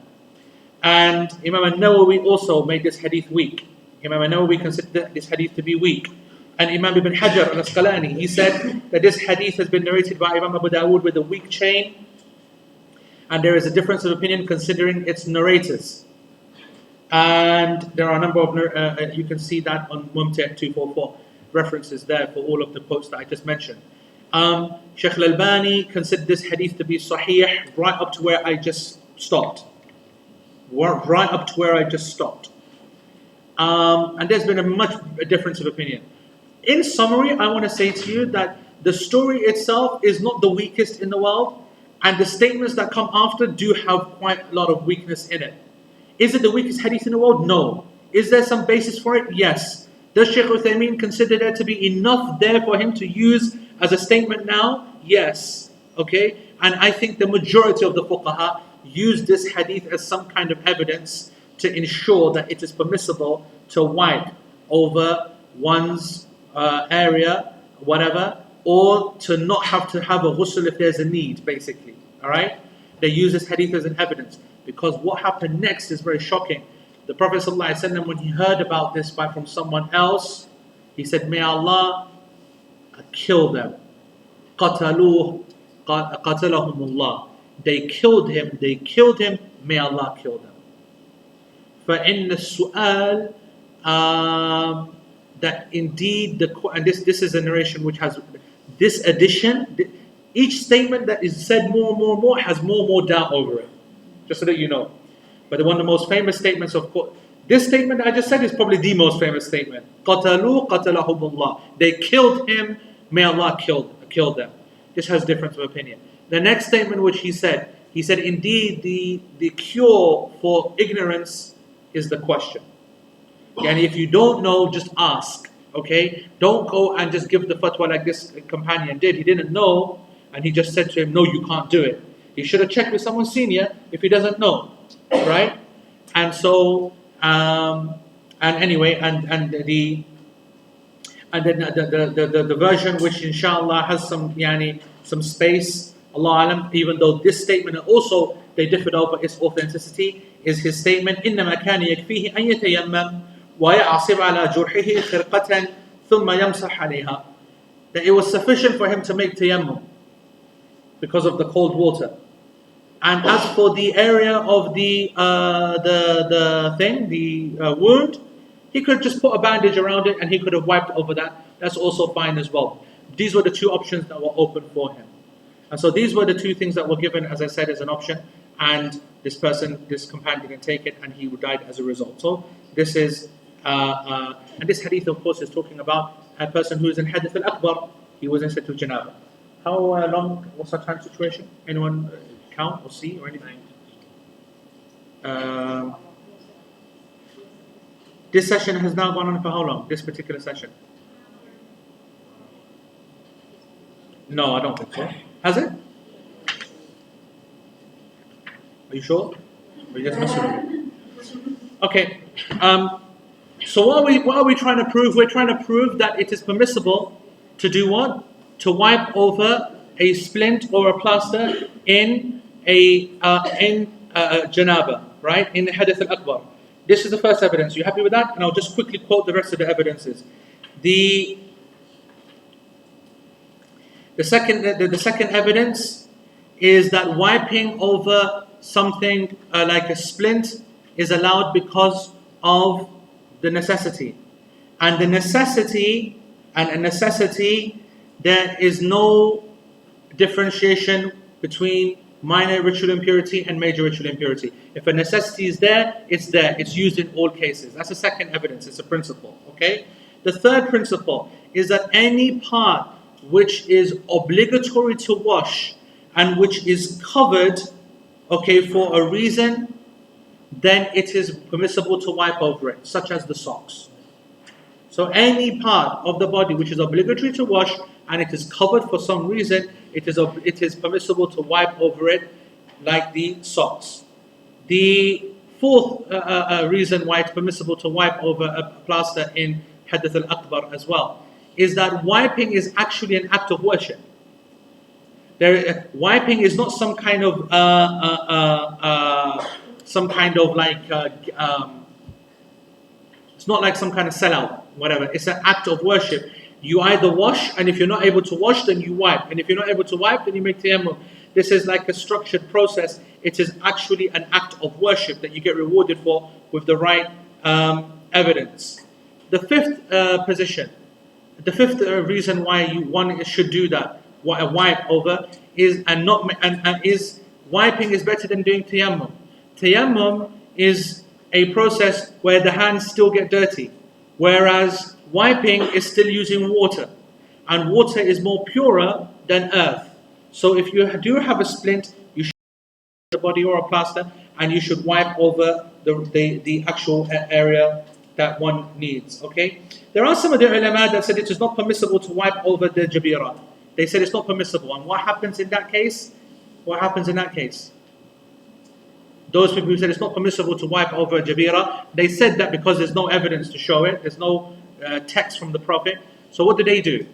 And Imam al-Nawawi also made this hadith weak. Imam al-Nawawi considered this hadith to be weak. And Imam ibn Hajar al-Asqalani, he said that this hadith has been narrated by Imam Abu Dawood with a weak chain, and there is a difference of opinion considering its narrators. And there are a number of, you can see that on Mumtah 244, references there for all of the quotes that I just mentioned. Shaykh al-Albani considered this hadith to be sahih right up to where I just stopped. Right up to where I just stopped. And there's been a difference of opinion. In summary, I want to say to you that the story itself is not the weakest in the world, and the statements that come after do have quite a lot of weakness in it. Is it the weakest hadith in the world? No. Is there some basis for it? Yes. Does Shaykh Uthaymeen consider there to be enough there for him to use as a statement now? Yes. Okay? And I think the majority of the fuqaha use this hadith as some kind of evidence to ensure that it is permissible to wipe over one's area, whatever, or to not have to have a ghusl if there's a need, basically. Alright? They use this hadith as an evidence. Because what happened next is very shocking. The Prophet ﷺ, when he heard about this from someone else, he said, may Allah kill them. قَتَلَهُمُ اللَّهِ. They killed him, may Allah kill them. فَإِنَّ السُّؤَالِ that indeed, and this is a narration which has this addition, each statement that is said more and more and more has more and more doubt over it. Just so that you know. But one of the most famous statements, of course, this statement I just said is probably the most famous statement. قَتَلُوا قَتَلَهُمُ اللَّهِ. They killed him, may Allah kill them. This has difference of opinion. The next statement which he said indeed the cure for ignorance is the question. And if you don't know, just ask. Okay? Don't go and just give the fatwa like this companion did. He didn't know, and he just said to him, no, you can't do it. He should have checked with someone senior if he doesn't know. Right? And so, and anyway, and the version which inshallah has some space, Allah alam, even though this statement also they differed over its authenticity, is his statement, إِنَّمَا كَانَ يَكْفِيهِ أَن يَتَيَمَّمْ وَيَعْصِبْ عَلَى جُرْحِهِ خِرْقَةً ثُمَّ يَمْسَحْ عَلَيْهَا. That it was sufficient for him to make tayammum because of the cold water. And as for the area of the wound, he could just put a bandage around it and he could have wiped over that. That's also fine as well. These were the two options that were open for him. And so these were the two things that were given, as I said, as an option. And this companion didn't take it, and he died as a result. So this is, and this hadith, of course, is talking about a person who is in hadith al-akbar. He was in situ janaba. How long was our time situation? Anyone count or see or anything? This session has now gone on for how long? This particular session? No, I don't think so. Has it? Are you sure? Or you just messing with me? Okay. So what are we trying to prove? We're trying to prove that it is permissible to do what? To wipe over a splint or a plaster in janaba, right? In the hadith al-akbar. This is the first evidence. You happy with that? And I'll just quickly quote the rest of the evidences. The second evidence is that wiping over something like a splint is allowed because of the necessity. And a necessity, there is no differentiation between minor ritual impurity and major ritual impurity. If a necessity is there, it's there. It's used in all cases. That's the second evidence. It's a principle. Okay. The third principle is that any part which is obligatory to wash and which is covered, okay, for a reason, then it is permissible to wipe over it, such as the socks. So any part of the body which is obligatory to wash and it is covered for some reason, it is permissible to wipe over it, like the socks. The fourth reason why it's permissible to wipe over a plaster in Hadath al-Akbar as well is that wiping is actually an act of worship. Wiping is not some kind of it's not like some kind of sellout, whatever. It's an act of worship. You either wash, and if you're not able to wash, then you wipe. And if you're not able to wipe, then you make tayammum. This is like a structured process. It is actually an act of worship that you get rewarded for with the right evidence. The fifth position, the fifth reason why one should do that, wipe over, is is wiping is better than doing tayammum. Tayammum is a process where the hands still get dirty, whereas wiping is still using water, and water is more purer than earth. So if you do have a splint, you should the body or a plaster, and you should wipe over the actual area that one needs. Okay, there are some of the ulama that said it is not permissible to wipe over the jabira. They said it's not permissible, and what happens in that case? What happens in that case? Those people who said it's not permissible to wipe over a jabira, they said that because there's no evidence to show it, there's no text from the Prophet. So what do?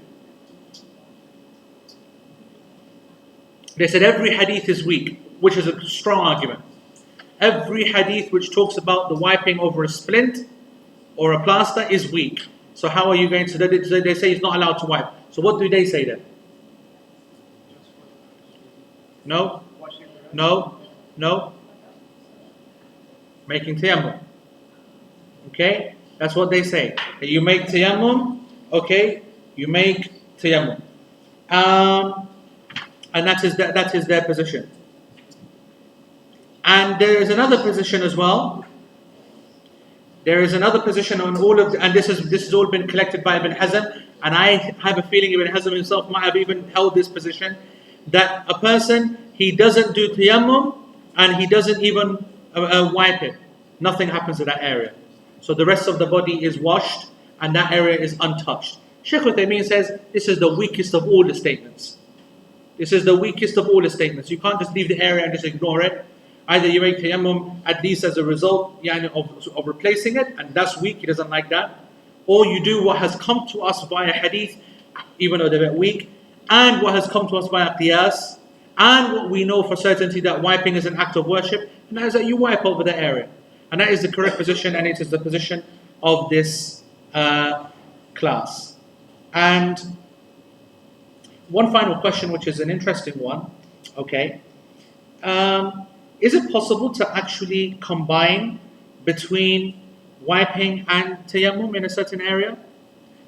They said every hadith is weak, which is a strong argument. Every hadith which talks about the wiping over a splint or a plaster is weak. So how are you going to? They say he's not allowed to wipe. So what do they say then? No. Making tayammum. Okay, that's what they say. You make tayammum. Okay, you make tayammum. And that is their position. And there is another position as well. There is another position on all of, and this has all been collected by Ibn Hazm, and I have a feeling Ibn Hazm himself might have even held this position, that a person, he doesn't do tayammum and he doesn't even wipe it. Nothing happens to that area. So the rest of the body is washed and that area is untouched. Shaykh Uthaymeen says this is the weakest of all the statements. This is the weakest of all the statements. You can't just leave the area and just ignore it. Either you make tayammum at least as a result of replacing it, and that's weak, he doesn't like that. Or you do what has come to us via hadith, even though they're a bit weak, and what has come to us via qiyas, and what we know for certainty that wiping is an act of worship, and that is that you wipe over the area. And that is the correct position, and it is the position of this class. And one final question, which is an interesting one, okay. Is it possible to actually combine between wiping and tayammum in a certain area?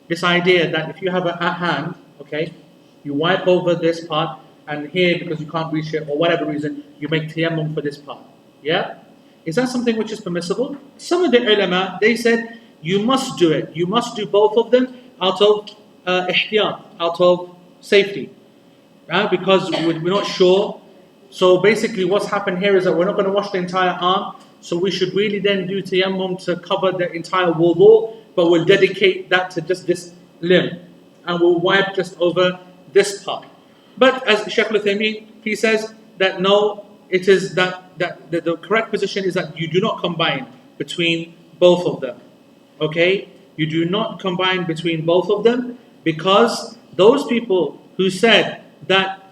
This idea that if you have a hand, okay, you wipe over this part, and here, because you can't reach it, or whatever reason, you make tayammum for this part. Yeah? Is that something which is permissible? Some of the ulama, they said, you must do it. You must do both of them out of ihtiyat, out of safety. Because we're not sure. So basically what's happened here is that we're not going to wash the entire arm, so we should really then do tayammum to cover the entire wudu, but we'll dedicate that to just this limb, and we'll wipe just over this part. But as Shaykh Uthaymeen, he says that no, it is that the correct position is that you do not combine between both of them. Okay? You do not combine between both of them, because those people who said that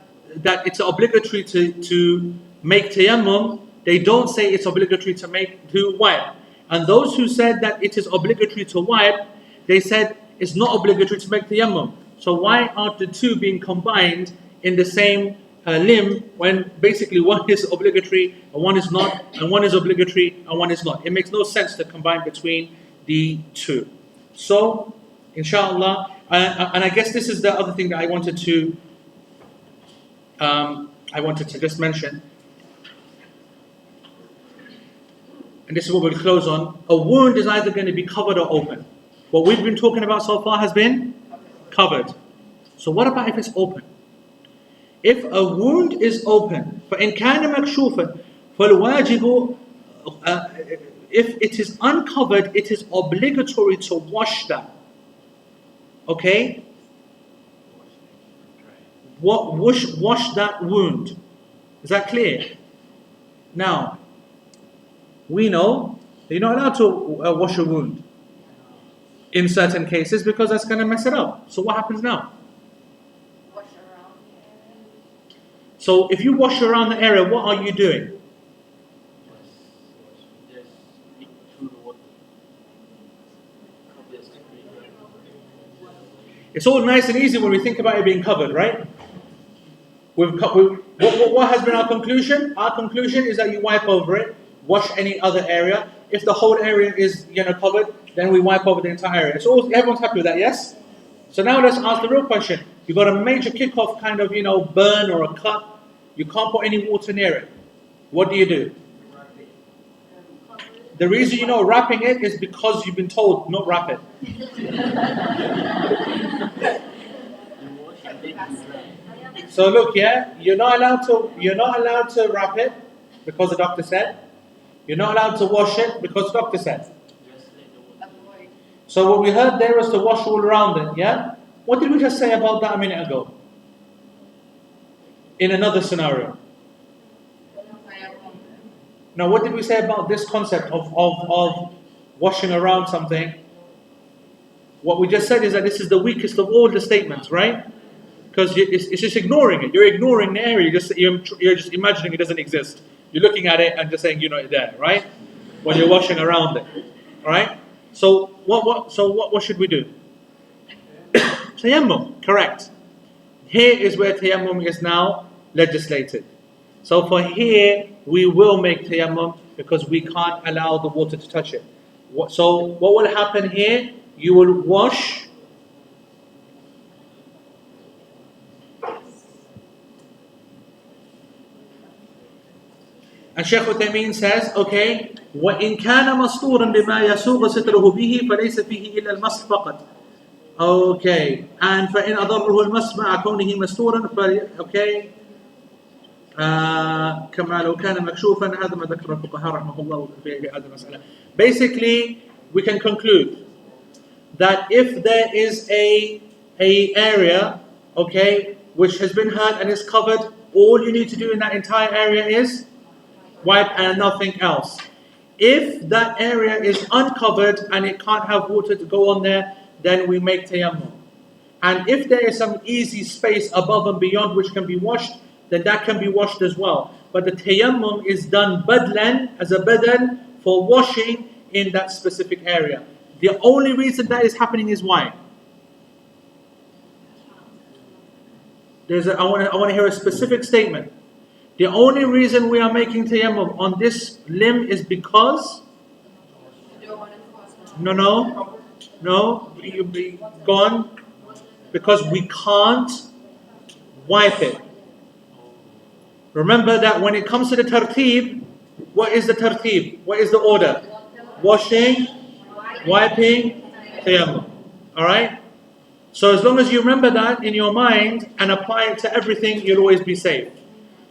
it's obligatory to make tayammum, they don't say it's obligatory to wipe. And those who said that it is obligatory to wipe, they said it's not obligatory to make tayammum. So why aren't the two being combined in the same limb, when basically one is obligatory and one is not, and one is obligatory and one is not? It makes no sense to combine between the two. So, inshallah, and I guess this is the other thing that I wanted to just mention, and this is what we'll close on, a wound is either going to be covered or open. What we've been talking about so far has been covered. So what about if it's open? If a wound is open, فَإِنْ كَانَ مَكْشُوفًا فَالْوَاجِبُ if it is uncovered, it is obligatory to wash that. Okay? Wash that wound. Is that clear? Now, we know that you're not allowed to wash a wound in certain cases because that's going to mess it up. So what happens now? Wash around the area. So if you wash around the area, what are you doing? It's all nice and easy when we think about it being covered, right? What has been our conclusion? Our conclusion is that you wipe over it, wash any other area. If the whole area is covered, then we wipe over the entire area. So everyone's happy with that, yes? So now let's ask the real question. You've got a major kickoff kind of, burn or a cut. You can't put any water near it. What do? The reason wrapping it is because you've been told not wrap it. So look, you're not allowed to wrap it because the doctor said. You're not allowed to wash it because the doctor said. So what we heard there was to wash all around it, yeah? What did we just say about that a minute ago? In another scenario. Now, what did we say about this concept of washing around something? What we just said is that this is the weakest of all the statements, right? Because it's just ignoring it. You're ignoring the area. You're just imagining it doesn't exist. You're looking at it and just saying it's there, right? When you're washing around it, right? So what should we do? Tayammum, correct. Here is where tayammum is now legislated. So for here, we will make tayammum because we can't allow the water to touch it. So what will happen here? You will wash. And Shaykh Uthaymeen says, okay, وَإِنْ كَانَ مَسْطُورًا بِمَا يَسُوغ سِتْرُهُ بِهِ فَلَيْسَ فِيهِ إِلَّا الْمَسْحُ فَقَطْ. Okay, and فَإِنْ أَضَرُّهُ الْمَسْحُ مَعَ كَوْنِهِ مَسْطُورًا okay. كما لو كان مكشوفا هذا ما ذكر الفقهاء رحمه الله في هذه المسألة. Basically, we can conclude that if there is a area, okay, which has been hurt and is covered, all you need to do in that entire area is wipe and nothing else. If that area is uncovered and it can't have water to go on there, then we make tayammum. And if there is some easy space above and beyond which can be washed, then that can be washed as well. But the tayammum is done badlan, as a badal, for washing in that specific area. The only reason that is happening is why? I want to hear a specific statement. The only reason we are making tayammum on this limb is because... No, you'll be gone. Because we can't wipe it. Remember that when it comes to the tartib, what is the tartib? What is the order? Washing, wiping, tayammum. Alright? So as long as you remember that in your mind and apply it to everything, you'll always be safe.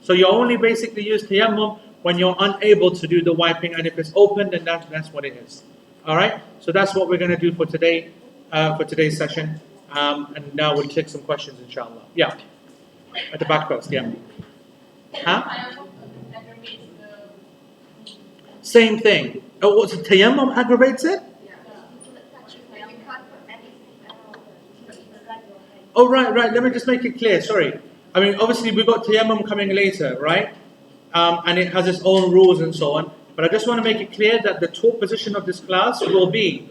So you only basically use tayammum when you're unable to do the wiping, and if it's open, then that's what it is. Alright? So that's what we're going to do for today, for today's session. And now we'll take some questions, inshallah. Yeah. At the back first, yeah. Huh? Same thing. Oh, what's it? Tayammum aggravates it? Oh, right. Let me just make it clear. Sorry. I mean, obviously we've got tayammum coming later, right? And it has its own rules and so on. But I just want to make it clear that the top position of this class will be,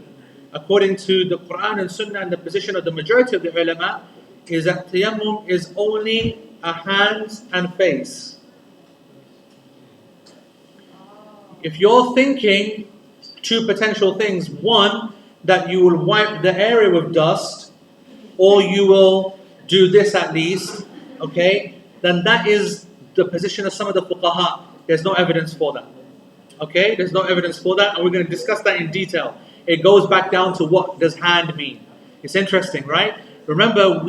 according to the Quran and Sunnah and the position of the majority of the ulama, is that tayammum is only a hands and face. If you're thinking two potential things, one, that you will wipe the area with dust, or you will do this at least, okay, then that is the position of some of the fuqaha. There's no evidence for that. Okay, there's no evidence for that, and we're going to discuss that in detail. It goes back down to what does hand mean. It's interesting, right? Remember,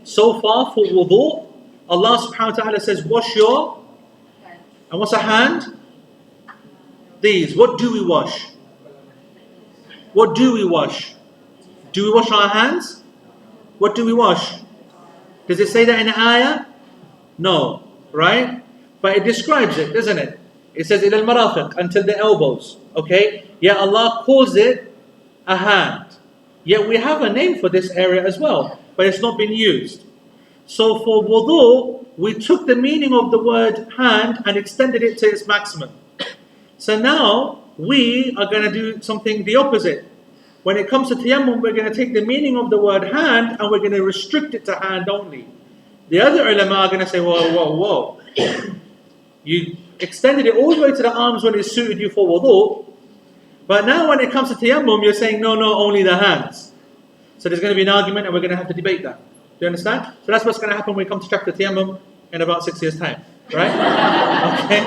so far for wudu, Allah subhanahu wa ta'ala says, wash your, and what's a hand? These. What do we wash? What do we wash? Do we wash our hands? What do we wash? Does it say that in the ayah? No, right? But it describes it, doesn't it? It says إِلَى الْمَرَافِقِ, until the elbows. Okay? Yet Allah calls it a hand. Yet we have a name for this area as well, but it's not been used. So for wudu, we took the meaning of the word hand and extended it to its maximum. So now we are going to do something the opposite. When it comes to tayammum, we're going to take the meaning of the word hand and we're going to restrict it to hand only. The other ulama are going to say, whoa. You extended it all the way to the arms when it suited you for wudu. But now when it comes to tayammum, you're saying, no, only the hands. So there's going to be an argument and we're going to have to debate that. Do you understand? So that's what's going to happen when we come to chapter tayammum in about 6 years' time. Right? Okay?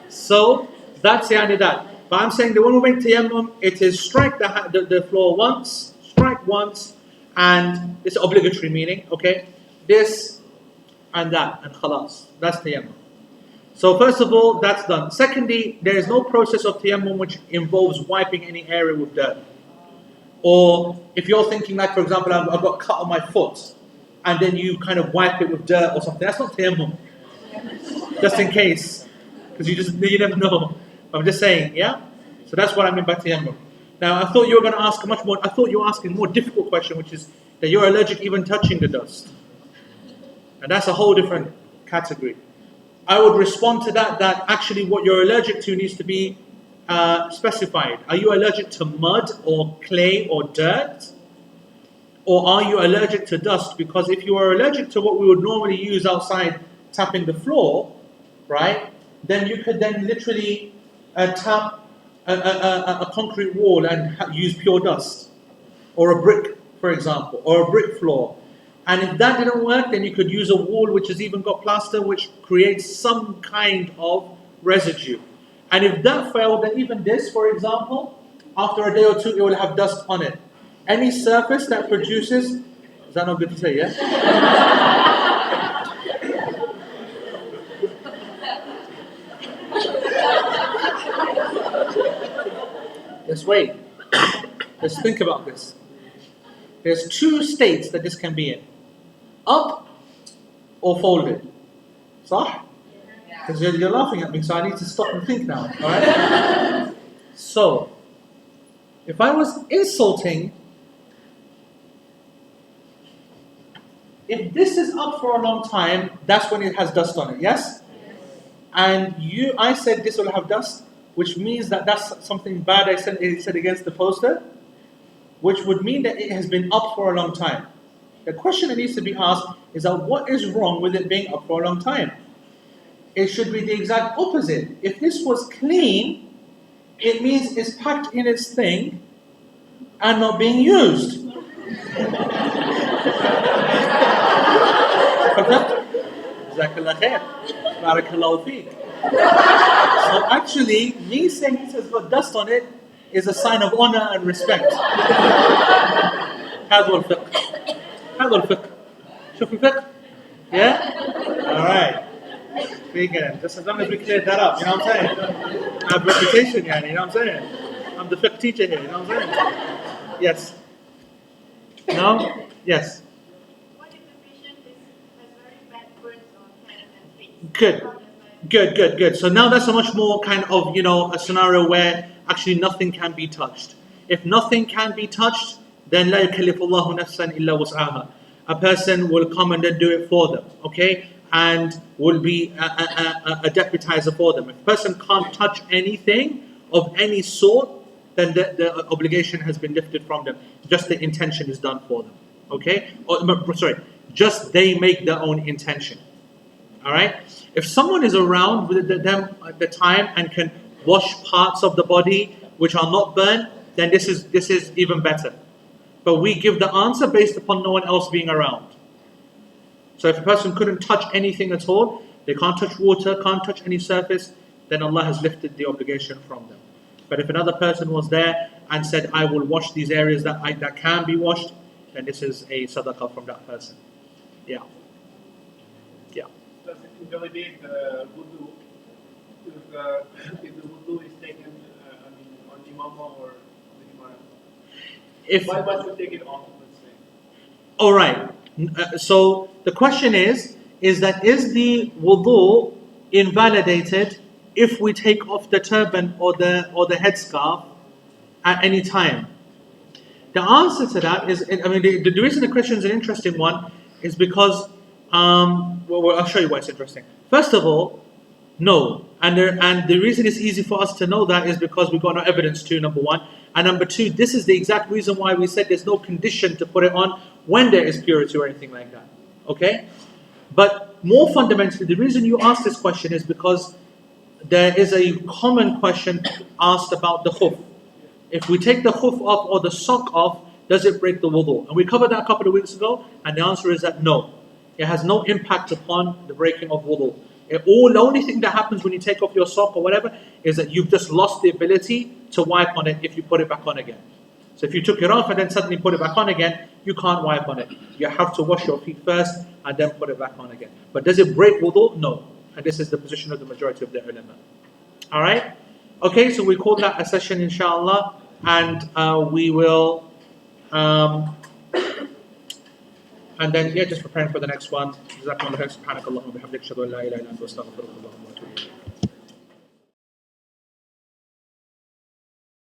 So that's that. But I'm saying that when we make tayammum, it is strike the floor once, strike once, and it's obligatory meaning, okay? This and that, and khalas. That's tayammum. So first of all, that's done. Secondly, there is no process of tayammum which involves wiping any area with dirt. Or if you're thinking like, for example, I've got cut on my foot, and then you kind of wipe it with dirt or something, that's not tayammum. Just in case, because you never know. I'm just saying, yeah? So that's what I mean by tayammum. Now, I thought you were going to ask I thought you were asking a more difficult question, which is that you're allergic even touching the dust. And that's a whole different category. I would respond to that actually what you're allergic to needs to be specified. Are you allergic to mud or clay or dirt? Or are you allergic to dust? Because if you are allergic to what we would normally use outside tapping the floor, right, then you could then literally tap a concrete wall and use pure dust. Or a brick, for example, or a brick floor. And if that didn't work, then you could use a wall which has even got plaster, which creates some kind of residue. And if that failed, then even this, for example, after a day or two, it will have dust on it. Any surface that produces, is that not good to say, yeah? Let's wait. Let's think about this. There's two states that this can be in. Up or folded. Sah? Because you're laughing at me, so I need to stop and think now. Alright? So, if I was insulting, if this is up for a long time, that's when it has dust on it, yes? And I said this will have dust, which means that that's something bad I said against the poster, which would mean that it has been up for a long time. The question that needs to be asked is that what is wrong with it being up for a long time? It should be the exact opposite. If this was clean, it means it's packed in its thing and not being used. So actually, me saying this has got dust on it is a sign of honor and respect. هذا الفقه. شوف الفقه? Yeah? Alright. Vegan. Just as long as we cleared that up, you know what I'm saying? I have reputation, you know what I'm saying? I'm the fiqh teacher here, you know what I'm saying? Yes. No? Yes. What if the patient has very bad burns on hands and feet? Good. So now that's a much more kind of, a scenario where actually nothing can be touched. If nothing can be touched, then لا يكلف الله نفسا إلا وسعها. A person will come and then do it for them, okay? And will be a deputizer for them. If a person can't touch anything of any sort, then the obligation has been lifted from them. Just the intention is done for them, okay? Just they make their own intention, all right? If someone is around with them at the time and can wash parts of the body which are not burnt, then this is even better. But we give the answer based upon no one else being around. So if a person couldn't touch anything at all, they can't touch water, can't touch any surface, then Allah has lifted the obligation from them. But if another person was there and said, I will wash these areas that can be washed, then this is a sadaqah from that person. Yeah. Yeah. Does it invalidate the wudu if the wudu is taken on imamah or the imam? Why must we take it off, let's say? All right. So the question is that is the wudu invalidated if we take off the turban or the headscarf at any time? The answer to that is, the reason the question is an interesting one is because, I'll show you why it's interesting. First of all, no. And the reason it's easy for us to know that is because we've got no evidence to, number one. And number two, this is the exact reason why we said there's no condition to put it on when there is purity or anything like that. Okay? But more fundamentally, the reason you ask this question is because there is a common question asked about the khuf. If we take the khuf off or the sock off, does it break the wudu? And we covered that a couple of weeks ago, and the answer is that no. It has no impact upon the breaking of wudu. The only thing that happens when you take off your sock or whatever is that you've just lost the ability to wipe on it if you put it back on again. So if you took it off and then suddenly put it back on again, you can't wipe on it. You have to wash your feet first and then put it back on again. But does it break wudu? No. And this is the position of the majority of the ulama. Alright? Okay, so we call that a session inshallah, and we will and then just preparing for the next one.